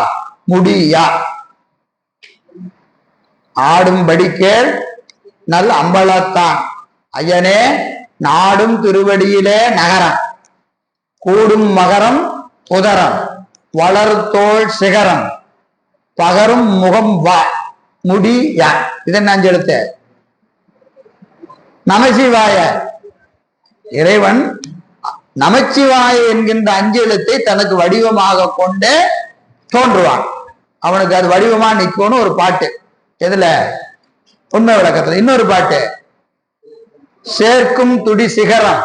முடியா. ஆடும்படிக்கேள் நல் அம்பலத்தான் ஐயனே நாடும் திருவடியிலே நகரம், கூடும் மகரம் உதரம், வளர்த்தோள் சிகரம், பகரும் முகம் வா முடியா. இதன் அஞ்செழுத்து நமசிவாய. இறைவன் நமச்சிவாய என்கின்ற அஞ்செழுத்தை தனக்கு வடிவமாக கொண்டு தோன்றுவான். அவனுக்கு அது வடிவமா நிக்கும்னு ஒரு பாட்டு. எதுல? உண்மை விளக்கத்துல. இன்னொரு பாட்டு, சேர்க்கும் துடி சிகரம்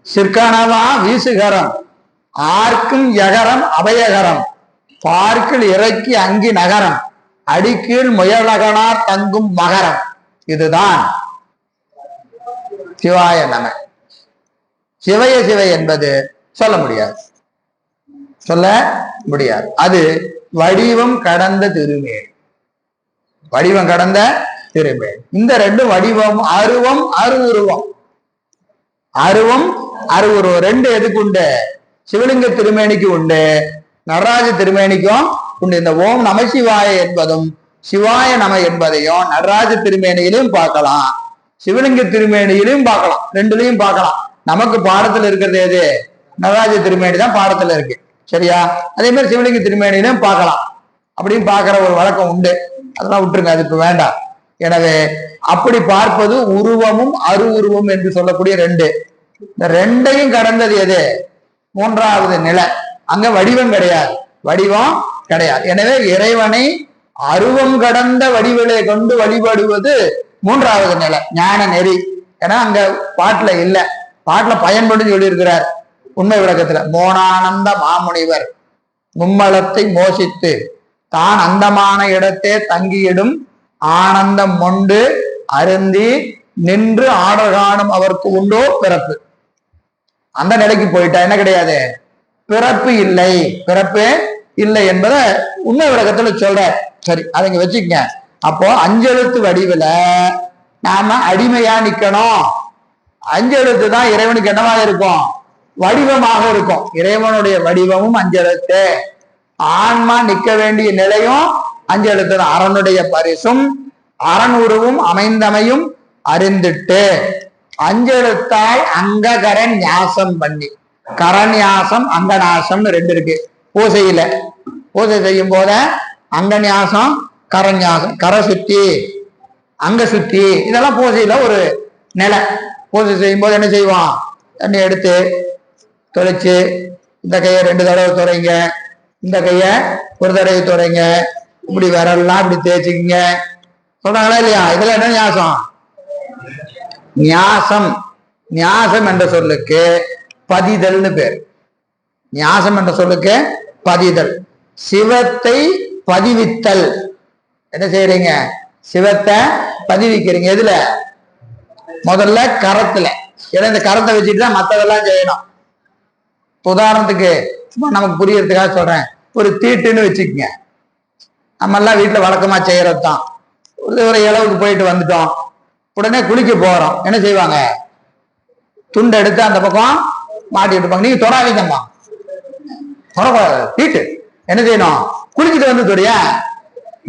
சிற்கனவா வீசுகரம் ஆர்க்கும் யகரம் அபயகரம் பார்க்கில் இறக்கி அங்கி நகரம் அடிக்கீழ் முயலகனார் தங்கும் மகரம். இதுதான் சிவாய நம. சிவய சிவை என்பது சொல்ல முடியாது, சொல்ல முடியாது. அது வடிவம் கடந்த திருமேனி, வடிவம் கடந்த திருமேனி. இந்த ரெண்டு வடிவம் அருவம் அருவுருவம், அருவம் அருவுருவம் ரெண்டு எதுக்கு உண்டு? சிவலிங்க திருமேனிக்கு உண்டு, நடராஜ திருமேனிக்கும் உண்டு. இந்த ஓம் நமசிவாய என்பதும் சிவாய நம என்பதையும் நடராஜ திருமேனியிலும் பார்க்கலாம், சிவலிங்க திருமேனியிலும் பார்க்கலாம், ரெண்டுலையும் பார்க்கலாம். நமக்கு பாடத்துல இருக்கிறது எது? நடராஜ திருமேனி தான் பாடத்துல இருக்கு, சரியா? அதே மாதிரி சிவலிங்க திருமேனியிலும் பார்க்கலாம். அப்படின்னு பார்க்கிற ஒரு வழக்கம் உண்டு, அதெல்லாம் விட்டுருங்க, அது இப்ப வேண்டாம். எனவே அப்படி பார்ப்பது உருவமும் அரு உருவம் என்று சொல்லக்கூடிய ரெண்டு. இந்த ரெண்டையும் கடந்தது எது? மூன்றாவது நிலை. அங்க வடிவம் கிடையாது, வடிவம் கிடையாது. எனவே இறைவனை அருவம் கடந்த வடிவலை கொண்டு வழிபடுவது மூன்றாவது நிலை, ஞான நெறி. ஏன்னா அங்க பாட்டுல இல்ல, பாட்டுல பயன்படுத்தி சொல்லியிருக்கிறார் உண்மை விளக்கத்துல. மோனானந்த மாமுனிவர் மும்மலத்தை மோசித்து தான் அந்தமான இடத்தே தங்கியிடும் ஆனந்தம் மொண்டு அருந்தி நின்று ஆடல் காணும் அவருக்கு உண்டோ பிறப்பு. அந்த நிலைக்கு போயிட்டா என்ன கிடையாது? பிறப்பு இல்லை, பிறப்பு இல்லை என்பதை உண்மை விளக்கத்துல சொல்ற. சரி, அதை இங்க வச்சுக்கங்க. அப்போ அஞ்செழுத்து வடிவுல நாம அடிமையா நிக்கணும். அஞ்செழுத்து தான் இறைவனுக்கு என்னவாக இருக்கும்? வடிவமாக இருக்கும். இறைவனுடைய வடிவமும் அஞ்செழுத்து. ஆன்மா நிக்க வேண்டிய நிலையும் அஞ்செழுத்து தான். அரணுடைய பரிசும் அரண் உருவும் அமைந்தமையும் அறிந்துட்டு அஞ்செழுத்தாய் அங்ககரன் ஞாசம் பண்ணி, கரநியாசம் அங்கநாசம்னு ரெண்டு இருக்கு பூசையில. பூசை செய்யும் போத அங்கநியாசம் கரநியாசம், கரை சுத்தி அங்க சுத்தி, இதெல்லாம் பூசையில ஒரு நிலை. பூசை செய்யும் போது என்ன செய்வோம்? தண்ணி எடுத்து தொலைச்சு இந்த கையை 2 தடவை துறைங்க, இந்த கைய ஒரு தடவை துறைங்க, இப்படி விரல்லாம் இப்படி தேய்ச்சிக்கிங்க சொல்றாங்களா இல்லையா? இதுல என்ன ஞாசம்? ஞாசம். ஞாசம் என்ற சொல்லுக்கு பதிதல்னு பேர். ஞாசம் என்ற சொல்லுக்கு பதிதல். சிவத்தை பதிவித்தல். என்ன செய்யறீங்க? சிவத்தை பதிவிக்கிறீங்க. எதுல? முதல்ல கரத்துல. ஏன்னா இந்த கரத்தை வச்சுட்டு தான் மற்றதெல்லாம் செய்யணும். உதாரணத்துக்கு சும்மா நமக்கு புரியறதுக்காக சொல்றேன், ஒரு தீட்டுன்னு வச்சுக்கோங்க. நம்ம எல்லாம் வீட்டுல வழக்கமா செய்யறது தான். ஒரு இளவுக்கு போயிட்டு வந்துட்டோம், உடனே குளிக்க போறோம். என்ன செய்வாங்க? துண்டை எடுத்து அந்த பக்கம் மாட்டிட்டு இருப்பாங்க. நீங்க தொடாதீங்கம்மா, தொடக்கூடாது, தீட்டு. என்ன செய்யணும்? குளிச்சுட்டு வந்து தொடியா,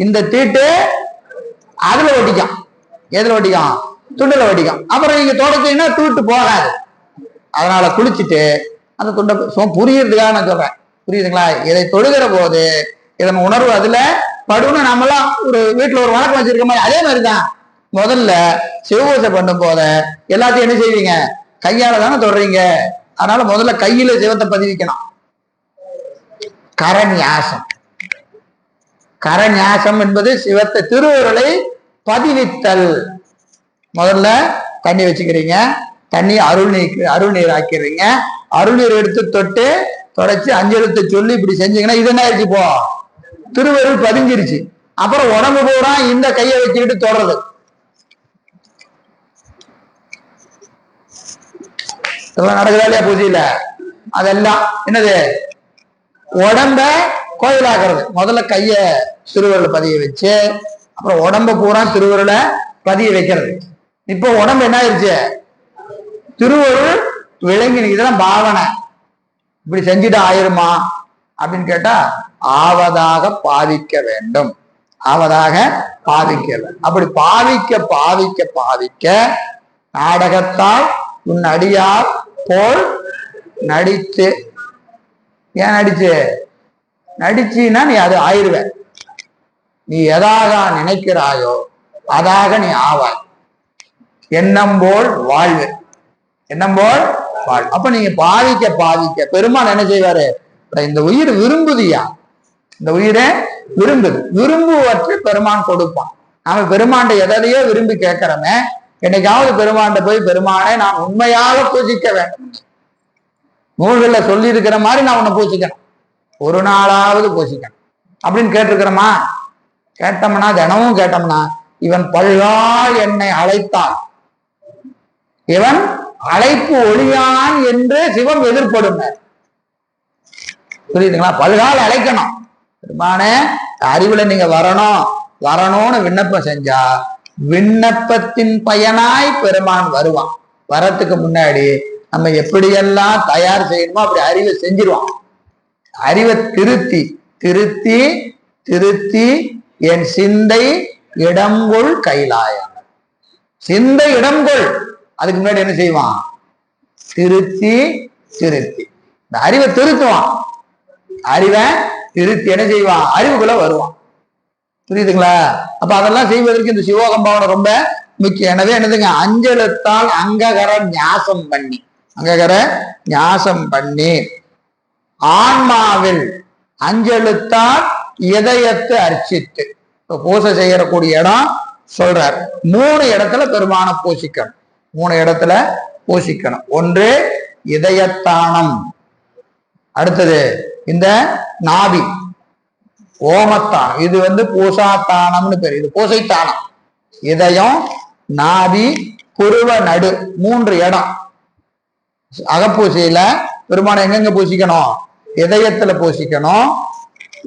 இந்த தீட்டு அதுல ஒட்டிக்கும். எதுல ஒட்டிக்கும்? துண்டுல ஒட்டிக்கும். அப்புறம் நீங்க தொடச்சீங்கன்னா தூட்டு போகாது. அதனால குளிச்சுட்டு அந்த துண்டை புரியுறதுக்காக நான் சொல்றேன், புரியுதுங்களா? இதை தொழுகிற போது இதன் உணர்வு அதுல படுன்னு நம்மளாம் ஒரு வீட்டுல ஒரு வழக்கம் வச்சிருக்க மாதிரி அதே மாதிரிதான். முதல்ல சிவபூசை பண்ணும் போத எல்லாத்தையும் என்ன செய்வீங்க? கையால தானே தொடுறீங்க. அதனால முதல்ல கையில சிவத்தை பதிவிக்கணும். கரநியாசம். கரநியாசம் என்பது சிவத்தை திருவுருளை பதிவித்தல். முதல்ல தண்ணி வச்சுக்கிறீங்க, தண்ணி அருள் நீர் ஆக்கிறீங்க. அருள்நீர் எடுத்து தொட்டு தொடச்சு அஞ்செழுத்து சொல்லி இப்படி செஞ்சீங்கன்னா இது என்ன ஆயிடுச்சு? இப்போ திருவருள் பதிஞ்சிருச்சு. அப்புறம் உடம்பு பூரா இந்த கையை வச்சுக்கிட்டு தொடருது. நடக்குதா இல்லையா பூஜையில? அதெல்லாம் என்னது? உடம்ப கோயிலாக்குறது. முதல்ல கைய திருவருளை பதிய வச்சு அப்புறம் உடம்ப பூரா திருவருளை பதிய வைக்கிறது. இப்போ உடம்பு என்ன ஆயிடுச்சு? திருவருள் விளங்கி. இதெல்லாம் பாவனை. இப்படி செஞ்சுட்டு ஆயிருமா அப்படின்னு கேட்டா ஆவதாக பாவிக்க வேண்டும், ஆவதாக பாவிக்க வேண்டும். அப்படி பாவிக்க பாவிக்க பாவிக்க நாடகத்தால் உன் அடியார் போல் நடிச்சு. ஏன் நடிச்சு? நடிச்சின்னா நீ அது ஆயிருவ. நீ எதாக நினைக்கிறாயோ அதாக நீ ஆவாய். எண்ணம் போல் வாழ்வு. எண்ணம் போல் அப்ப நீங்க பாவிக்க பாவிக்க பெருமாள் என்ன செய்வாரு, இந்த உயிர் விரும்புதியா, இந்த உயிரை விரும்புவற்று பெருமான் கொடுப்பான். நாம பெருமாண்ட எதையோ விரும்பி கேட்கிறோமே, என்னைக்காவது பெருமாண்ட போய் பெருமானை நான் உண்மையாக பூஜிக்க வேண்டும், நூல்கள்ல சொல்லி இருக்கிற மாதிரி நான் உன்னை பூஜிக்கணும், ஒரு நாளாவது பூஜிக்கணும் அப்படின்னு கேட்டிருக்கிறோமா? கேட்டோம்னா, தினமும் கேட்டோம்னா, இவன் பல்கால் என்னை அழைத்தான், இவன் அழைப்பு ஒளியான் என்று சிவம் எதிர்படும். புரியுதுங்களா? பல்கால் அழைக்கணும், பெருமானே அறிவுல நீங்க வரணும்னு விண்ணப்பம் செஞ்சா விண்ணப்பத்தின் பயனாய் பெருமான் வருவான். வரத்துக்கு முன்னாடி நம்ம எப்படியெல்லாம் தயார் செய்யணுமோ அப்படி அறிவை செஞ்சிருவான். அறிவை திருத்தி திருத்தி திருத்தி என் சிந்தை இடங்கொள் கைலாயம், சிந்தை இடங்கொள். அதுக்கு முன்னாடி என்ன செய்வான்? திருத்தி திருத்தி இந்த அறிவை திருத்துவான். அறிவை திருத்தி என்ன செய்வான்? அறிவுக்குள்ள வருவான். புரியுதுங்களா? அப்ப அதெல்லாம் செய்வதற்கு இந்த சிவோகம் பாவனை ரொம்ப முக்கியம். எனவே என்னதுங்க, அஞ்செழுத்தால் அங்ககர ஞாசம் பண்ணி, அங்ககர ஞாசம் பண்ணி ஆன்மாவில் அஞ்செழுத்தால் இதயத்தை அர்ச்சித்து பூசை செய்யக்கூடிய இடம் சொல்றார். 3 இடத்துல பெருமான பூசிக்கணும், 3 இடத்துல பூசிக்கணும். ஒன்று இதயத்தானம், அடுத்தது இந்த நாபி ஓமத்தானம், இது பூசாத்தானம்னு பேரு, இது பூசைத்தானம். இதயம், நாபி, புருவ நடு 3 இடம். அகப்பூசையில பெருமானை எங்கெங்க பூசிக்கணும்? இதயத்துல பூசிக்கணும்,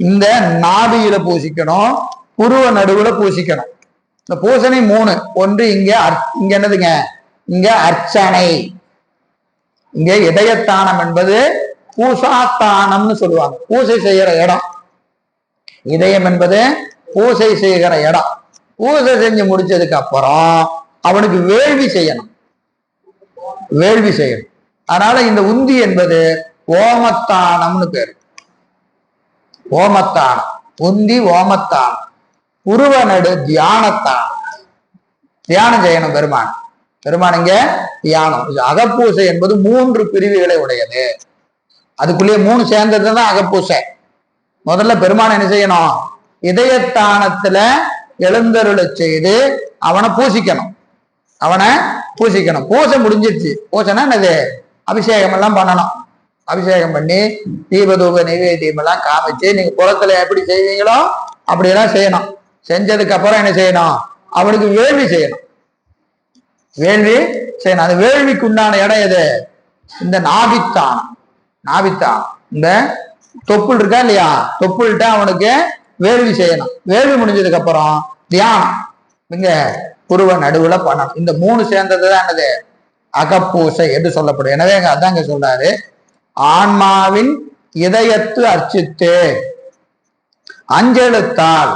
இந்த நாபியில பூசிக்கணும், புருவ நடுவுல பூசிக்கணும். இந்த பூசணை 3. ஒன்று இங்க என்னதுங்க, இங்க அர்ச்சனை, இங்க இதயத்தானம் என்பது பூசாத்தானம்னு சொல்லுவாங்க, பூசை செய்யற இடம். இதயம் என்பது பூசை செய்கிற இடம். பூசை செஞ்சு முடிச்சதுக்கு அப்புறம் அவனுக்கு வேள்வி செய்யணும், வேள்வி செய்யணும். அதனால இந்த உந்தி என்பது ஓமத்தானம்னு பேரு, ஓமத்தானம். உந்தி ஓமத்தானம். புருவ நடு தியானத்தானம், தியானம் செய்யணும் பெருமான். பெருமான் இங்க தியானம். அகப்பூசை என்பது 3 பிரிவுகளை உடையது. அதுக்குள்ளேயே 3 சேர்ந்ததுதான் அகப்பூசை. முதல்ல பெருமான் என்ன செய்யணும்? இதயத்தானத்துல எழுந்தருளை செய்து அவனை பூசிக்கணும், அவனை பூசிக்கணும். பூசை முடிஞ்சிருச்சு. பூசைனா என்னது? அபிஷேகம் எல்லாம் பண்ணணும். அபிஷேகம் பண்ணி தீபதூப நைவேத்தியம் எல்லாம் காமிச்சு நீங்க புறத்துல எப்படி செய்வீங்களோ அப்படியெல்லாம் செய்யணும். செஞ்சதுக்கு அப்புறம் என்ன செய்யணும்? அவனுக்கு வேள்வி செய்யணும், வேள்வி செய்யணும். அது வேள்விக்கு உண்டான இடம் எது? இந்த நாபித்தானம். நாபித்தானம் இந்த தொப்புள் இருக்கா இல்லையா, தொப்புள்கிட்ட அவனுக்கு வேள்வி செய்யணும். வேள்வி முடிஞ்சதுக்கு அப்புறம் தியானம் இங்க புருவ நடுவுல பண்ணணும். இந்த 3 சேர்ந்ததுதான் என்னது? அகப்பூசை என்று சொல்லப்படும். எனவே அதான் இங்க சொல்றாரு, ஆன்மாவின் இதயத்து அர்ச்சித்து அஞ்செழுத்தால்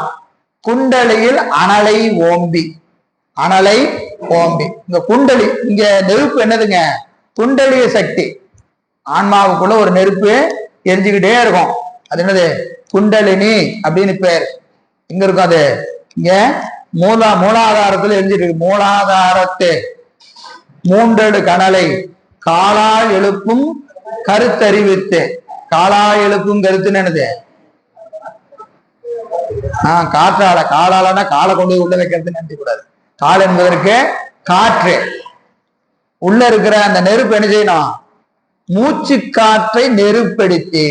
குண்டலியில் அனலை ஓம்பி, அனலை ஓம்பி. இந்த குண்டலி, இங்க நெருப்பு என்னதுங்க? குண்டலிய சக்தி. ஆன்மாவுக்குள்ள ஒரு நெருப்பு எரிஞ்சுக்கிட்டே இருக்கும். அது என்னது? குண்டலினி அப்படின்னு பேர். இங்க இருக்கும் அது, இங்க மூலாதாரத்துல எரிஞ்சிட்டு இருக்கு. மூலாதாரத்து 3 கனலை காலால் எழுப்பும் கருத்தறிவித்து. காலால் எழுப்பும் கருத்துன்னு என்னது? காற்றால. காலாலன்னா காலை கொண்டு உள்ள வைக்கிறதுன்னு நினைக்க கூடாது. கால் என்பதற்கு காற்று. உள்ள இருக்கிற அந்த நெருப்பு என்ன செய்யணும்? மூச்சு காற்றை நெருப்படுத்தி,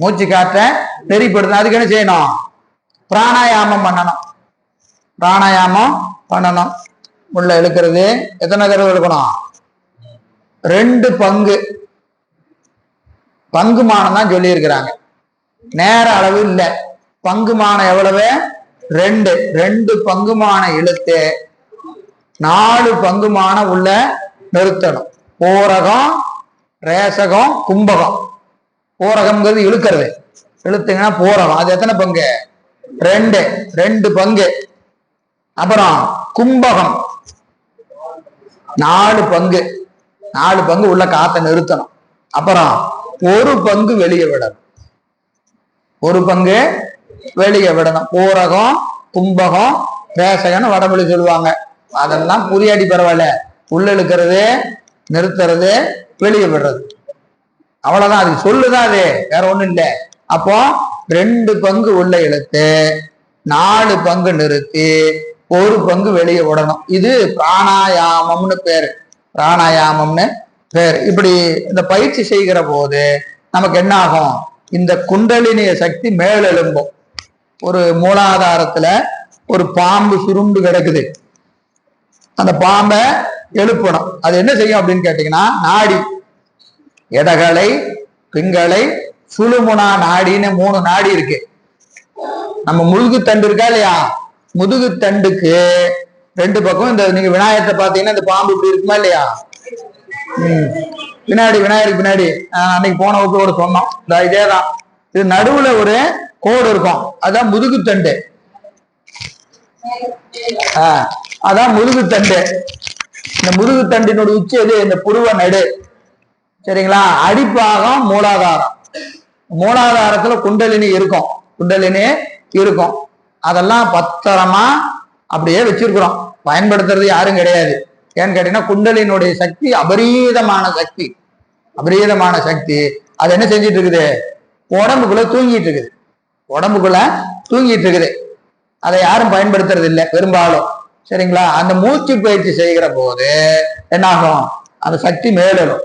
மூச்சு காற்றை நெறிப்படுத்தணும். அதுக்கு என்ன செய்யணும்? பிராணாயாமம் பண்ணணும். பிராணாயாமம் பண்ணணும். உள்ள இழுக்கிறது எத்தனை தடவை இழுக்கணும்? 2 பங்கு. பங்குமானம் தான் சொல்லி இருக்கிறாங்க, நேர அளவு இல்லை. பங்குமானம் எவ்வளவு? 2 பங்குமானம் இழுத்து 4 பங்குமானம் உள்ள நிறுத்தணும். பூரகம், ரேசகம், கும்பகம். பூரகம்ங்கிறது இழுக்கிறது, இழுத்தீங்கன்னா பூரகம். அது எத்தனை பங்கு? 2 பங்கு. அப்புறம் கும்பகம் 4 பங்கு. 4 பங்கு உள்ள காத்த நிறுத்தணும். அப்புறம் 1 பங்கு வெளியே விடணும். 1 பங்கு வெளியே விடணும். பூரகம், கும்பகம், ரேசகன்னு வடமொழி சொல்லுவாங்க. அதெல்லாம் புரியாடி பரவாயில்ல. உள்ள இழுக்கிறது நிறுத்துறது, வெளியே விடுறது. அவ்வளவுதான். அதுக்கு சொல்லுதான் அது, வேற ஒண்ணும் இல்லை. அப்போ 2 பங்கு உள்ள இழுத்து 4 பங்கு நிறுத்தி 1 பங்கு வெளியே விடணும். இது பிராணாயாமம்னு பேரு. பிராணாயாமம்னு பேர். இப்படி இந்த பயிற்சி செய்கிற போது நமக்கு என்ன ஆகும்? இந்த குண்டலினிய சக்தி மேலெழும்பும். ஒரு மூலாதாரத்துல ஒரு பாம்பு சுருண்டு கிடக்குது, அந்த பாம்பை எழுப்பணும். அது என்ன செய்யும் அப்படின்னு கேட்டீங்கன்னா, நாடி, இடகலை, பிங்களை, சுழுமுனா நாடின்னு 3 நாடி இருக்கு. நம்ம முதுகு தண்டு இருக்கா இல்லையா, முதுகு தண்டுக்கு 2 பக்கம் இந்த நீங்க விநாயகத்தை பாத்தீங்கன்னா இந்த பாம்பு இப்படி இருக்குமா இல்லையா, பின்னாடி விநாயகருக்கு பின்னாடி அன்னைக்கு போன வகுப்போட சொன்னோம். இதேதான். இது நடுவுல ஒரு கோடு இருக்கும், அதான் முதுகு தண்டு. அதான் முதுகு தண்டு. இந்த முதுகு தண்டினுடைய உச்சி எது? இந்த புருவ நடு. சரிங்களா? அடிப்பாகம் மூலாதாரம். மூலாதாரத்துல குண்டலினி இருக்கும், குண்டலினி இருக்கும். அதெல்லாம் பத்திரமா அப்படியே வச்சிருக்கிறோம், பயன்படுத்துறது யாரும் கிடையாது. ஏன்னு கேட்டீங்கன்னா, குண்டலினுடைய சக்தி அபரீதமான சக்தி, அபரீதமான சக்தி. அது என்ன செஞ்சிட்டு இருக்குது? உடம்புக்குள்ள தூங்கிட்டு இருக்குது, உடம்புக்குள்ள தூங்கிட்டு இருக்குது. அதை யாரும் பயன்படுத்துறது இல்லை பெரும்பாலும். சரிங்களா? அந்த மூச்சு பயிற்சி செய்கிற போது என்னாகும்? அந்த சக்தி மேலெழும்.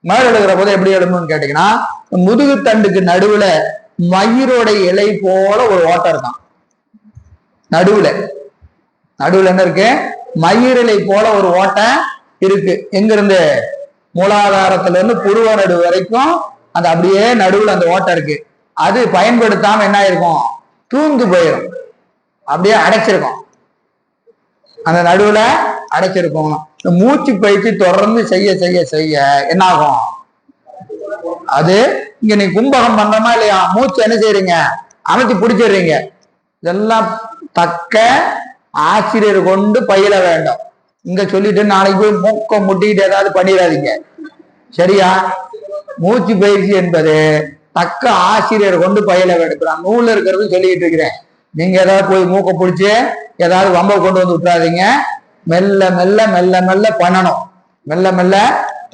மேலெழுகிற போது எப்படி எழும்புன்னு கேட்டீங்கன்னா, முதுகு தண்டுக்கு நடுவுல மயிரோட இலை போல ஒரு ஓட்டம் இருக்கான். நடுவுல நடுவுல என்ன இருக்கு? மயிரிலை போல ஒரு ஓட்டை இருக்கு. எங்க இருந்து? மூலாதாரத்துல இருந்து புருவ நடு வரைக்கும் அந்த அப்படியே நடுவுல அந்த ஓட்டை இருக்கு. அது பயன்படுத்தாம என்ன ஆயிருக்கும்? தூந்து போயிடும், அப்படியே அடைச்சிருக்கும், அந்த நடுவுல அடைச்சிருக்கும். மூச்சு பயிற்சி தொடர்ந்து செய்ய செய்ய செய்ய என்ன ஆகும்? அது இங்க நீ கும்பகம் பண்றமா இல்லையா, மூச்சு என்ன செய்யறீங்க? அமைச்சு பிடிச்சிடுறீங்க. இதெல்லாம் தக்க ஆசிரியர் கொண்டு பயில வேண்டும். இங்க சொல்லிட்டு நாளைக்கு போய் மூக்க முட்டிக்கிட்டு ஏதாவது பண்ணிடாதீங்க. சரியா? மூச்சு பயிற்சி என்பது தக்க ஆசிரியர் கொண்டு பயில வேண்டும். நான் நூல்ல இருக்கிறது சொல்லிக்கிட்டு இருக்கிறேன். நீங்க ஏதாவது போய் மூக்க பிடிச்சி ஏதாவது வம்ப கொண்டு வந்து விட்டுறாதீங்க. மெல்ல மெல்ல மெல்ல மெல்ல பண்ணணும், மெல்ல மெல்ல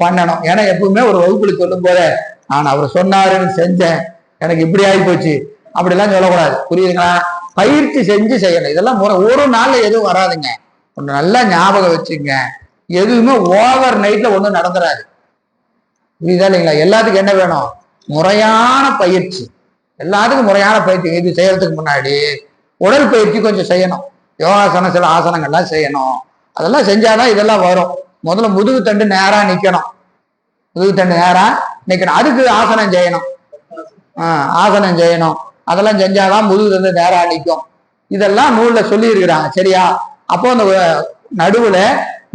பண்ணணும். ஏன்னா எப்பவுமே ஒரு வகுப்புல சொல்லும் போது நான் அவர் சொன்னாருன்னு செஞ்சேன், எனக்கு இப்படி ஆகி போச்சு அப்படிலாம் சொல்லக்கூடாது. புரியுதுங்களா? பயிற்சி செஞ்சு செய்யணும். இதெல்லாம் ஒரு நாள்ல எதுவும் வராதுங்க. ஒன்று நல்லா ஞாபகம் வச்சுங்க, எதுவுமே ஓவர் நைட்ல ஒன்றும் நடந்துடாது. புரியுதா இல்லைங்களா? எல்லாத்துக்கும் என்ன வேணும்? முறையான பயிற்சி. எல்லாத்துக்கும் முறையான பயிற்சி. இது செய்யறதுக்கு முன்னாடி உடல் பயிற்சி கொஞ்சம் செய்யணும். யோகாசனம், சில ஆசனங்கள்லாம் செய்யணும். அதெல்லாம் செஞ்சாதான் இதெல்லாம் வரும். முதல்ல முதுகு தண்டு நேரா நிக்கணும், முதுகு தண்டு நேரா நிக்கணும். அதுக்கு ஆசனம் செய்யணும், ஆசனம் செய்யணும். அதெல்லாம் செஞ்சாதான் முதுகு தண்டு நேரா நிற்கும். இதெல்லாம் நூல்ல சொல்லி இருக்கிறாங்க. சரியா? அப்போ அந்த நடுவுல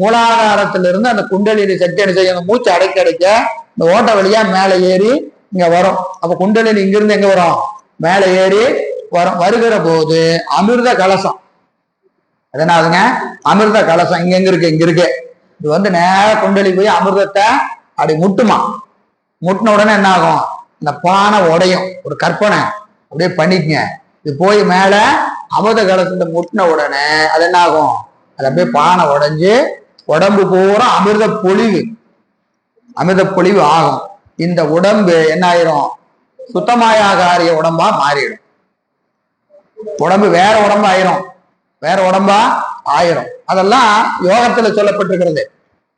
மூலாதாரத்திலிருந்து அந்த குண்டலினி சக்தி என்ன செய்யணும்? மூச்சு அடைக்க அடைக்க இந்த ஓட்ட வழியா மேல ஏறி இங்க வரும். அப்ப குண்டலினி இங்கிருந்து எங்க வரும்? மேல ஏறி வரும். வருகிற போது அமிர்த கலசம். அதனாலங்க அமிர்த கலசம் இங்க எங்க இருக்கு? இங்க இருக்கு. இது வந்து நேர குண்டலி போய் அமிர்தத்தை அப்படி முட்டுமா. முட்டின உடனே என்ன ஆகும்? இந்த பானை உடையும். ஒரு கற்பனை அப்படியே பண்ணிக்கங்க. இது போய் மேல அமிர்த கலசத்தை முட்டின உடனே அது என்ன ஆகும்? அது அப்படியே பானை உடைஞ்சு உடம்பு பூரா அமிர்த பொழிவு, அமிர்த பொழிவு ஆகும். இந்த உடம்பு என்ன ஆயிரும்? சுத்தமாயாகாரிய உடம்பா மாறிடும். உடம்பு வேற உடம்பு ஆயிரும், வேற உடம்பா ஆயிரும். அதெல்லாம் யோகத்துல சொல்லப்பட்டிருக்கிறது,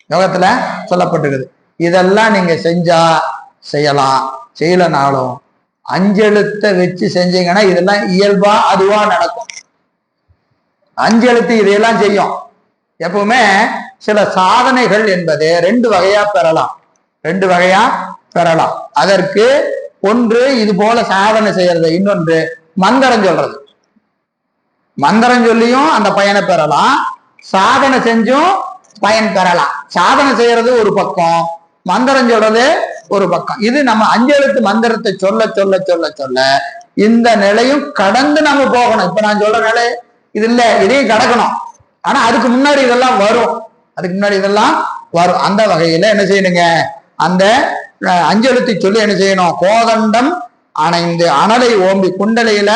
யோகத்துல சொல்லப்பட்டிருக்குது. இதெல்லாம் நீங்க செஞ்சா செய்யலாம், செய்யலனாலும் 5 எழுத்தை வச்சு செஞ்சீங்கன்னா இதெல்லாம் இயல்பா அதுவா நடக்கும். 5 எழுத்து இதையெல்லாம் செய்யும். எப்பவுமே சில சாதனைகள் என்பது 2 வகையா பெறலாம், 2 வகையா பெறலாம். அதற்கு ஒன்று இது போல சாதனை செய்யறது, இன்னொன்று மந்திரம் சொல்றது. மந்திரம் சொல்லியும் அந்த பயனை பெறலாம், சாதனை செஞ்சும் பயன் பெறலாம். சாதனை செய்யறது ஒரு பக்கம், மந்திரம் சொல்றது ஒரு பக்கம். இது நம்ம 5 எழுத்து மந்திரத்தை சொல்ல சொல்ல சொல்ல சொல்ல இந்த நிலையும் கடந்து நம்ம போகணும். இப்ப நான் சொல்ற நிலை இது இல்ல, இதையும் கடக்கணும். ஆனா அதுக்கு முன்னாடி இதெல்லாம் வரும், அதுக்கு முன்னாடி இதெல்லாம் வரும். அந்த வகையில என்ன செய்யணுங்க? அந்த 5 எழுத்தை சொல்லி என்ன செய்யணும்? கோதண்டம் அணைந்து அனலை ஓம்பி, குண்டலையில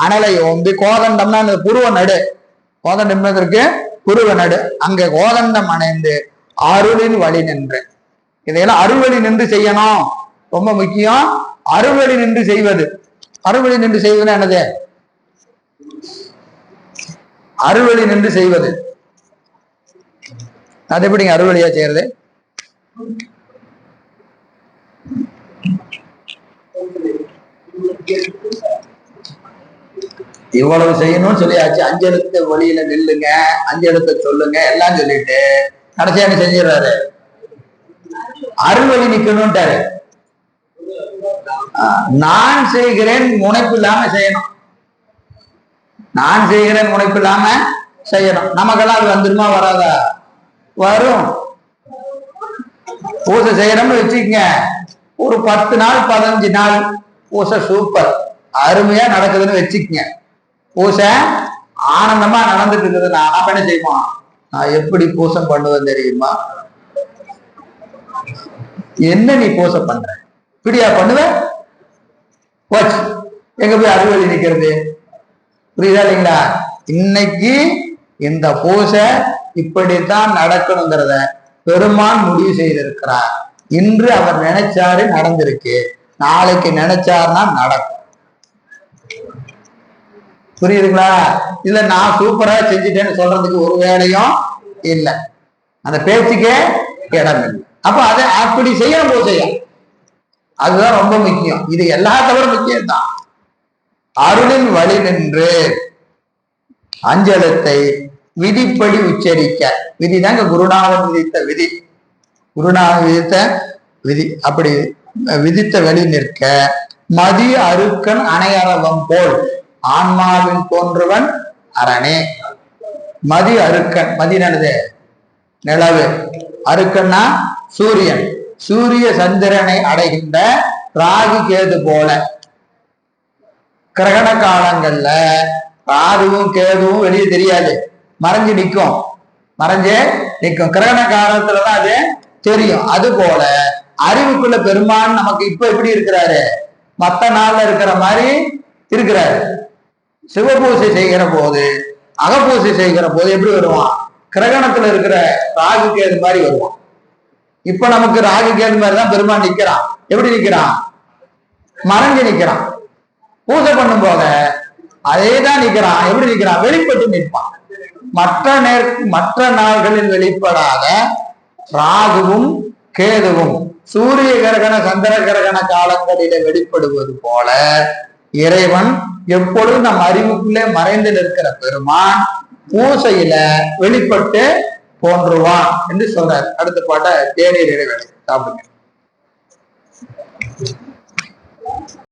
அனலை ஓம்பி, கோதண்டம்னா புருவ நடு, கோதண்டம் இருக்கு புருவ நடு, அங்க கோதண்டம் அணைந்து அருளின் வழி நின்று. இதையெல்லாம் அருள்வழி நின்று செய்யணும், ரொம்ப முக்கியம். அருள்வழி நின்று செய்வது. அருள்வழி நின்று செய்வது என்னது? அருள்வழி நின்று செய்வது அது எப்படிங்க அருள்வழியா செய்யறது? இவ்வளவு செய்யணும்னு சொல்லியாச்சு. அஞ்செழுத்த வழியில நில்லுங்க, அஞ்செழுத்த சொல்லுங்க, எல்லாம் சொல்லிட்டு கடைசியா என்ன செஞ்சிடறாரு? அருள்வழி நிக்கணும்ட்டாரு. நான் செய்கிறேன் முனைப்பு இல்லாம செய்யணும். நான் செய்கிறேன் முனைப்பு இல்லாம செய்யணும். நமக்கெல்லாம் அது வந்துருமா வராதா? வரும். பூசை செய்யறோம்னு வச்சுக்கங்க, ஒரு 10 நாள் 15 நாள் பூசை சூப்பர் அருமையா நடக்குதுன்னு வச்சுக்கங்க. பூசை ஆனந்தமா நடந்துட்டு இருக்குது. நான் என்ன செய்வோம்? நான் எப்படி பூசை பண்ணுவேன் தெரியுமா? என்ன நீ பூசை பண்ற? இப்படியா பண்ணுவேன்? போச்சு, எங்க போய் அறுவடை நிக்கிறது? புரியுதா இல்லைங்களா? இன்னைக்கு இந்த பூசை இப்படித்தான் நடக்கணுங்கிறத பெருமான் முடிவு செய்திருக்கிறார். இன்று அவர் நினைச்சாரு நடந்திருக்கு, நாளைக்கு நினைச்சாருன்னா நடக்கும். புரியுதுங்களா? இல்ல நான் சூப்பரா செஞ்சுட்டேன்னு சொல்றதுக்கு ஒரு வேலையும் இல்லை, அந்த பேச்சுக்கே இடம் இல்லை. அப்ப அதை அப்படி செய்யணும் பூசைய. அதுதான் ரொம்ப முக்கியம். இது எல்லாத்தோட முக்கியம் தான். அருளின் வழி நின்று அஞ்செழுத்தை விதிப்படி உச்சரிக்க. விதிதாங்க குருநாதன் விதித்த விதி. குருநாதன் விதித்த விதி. அப்படி விதித்த வழி நிற்க மதி அருக்கன் அணையறவம் போல் ஆன்மாவில் தோன்றுவன் அரணே. மதி அருக்கன், மதி நடது நிலவு, அருக்கன்னா சூரியன். சூரிய சந்திரனை அடைகின்ற ராகு கேது போல கிரகண காலங்கள்ல ராகுவும் கேதுவும் வெளியே தெரியாது, மறைஞ்சு நிற்கும். மறைஞ்சே நிற்கும். கிரகண காலத்துலதான் அது தெரியும். அது போல அறிவுக்குள்ள பெருமான் நமக்கு இப்ப எப்படி இருக்கிறாரு? மத்த நாள்ல இருக்கிற மாதிரி இருக்கிறாரு. சிவபூசை செய்கிற போது, அகப்பூசை செய்கிற போது எப்படி வருவான்? கிரகணத்துல இருக்கிற ராகு கேது மாதிரி வருவான். இப்ப நமக்கு ராகு கேது மாதிரிதான் பெருமான் நிக்கிறான். எப்படி நிக்கிறான்? மறைஞ்சு நிக்கிறான். பூஜை பண்ணும் போத அதேதான் நிக்கிறான். எப்படி நிக்கிறான்? வெளிப்பட்டு நிற்பான். மற்ற நாள்களில் வெளிப்படாத ராகுவும் கேதுவும் சூரிய கிரகண சந்திர கிரகண காலங்களிலே வெளிப்படுவது போல இறைவன் எப்பொழுதும் நம் அறிவுக்குள்ளே மறைந்து நிற்கிற பெருமான் பூசையில வெளிப்பட்டு தோன்றுவான் என்று சொல்றார். அடுத்த பாட்ட தேநீர் இறைவனை சாப்பிடுங்க.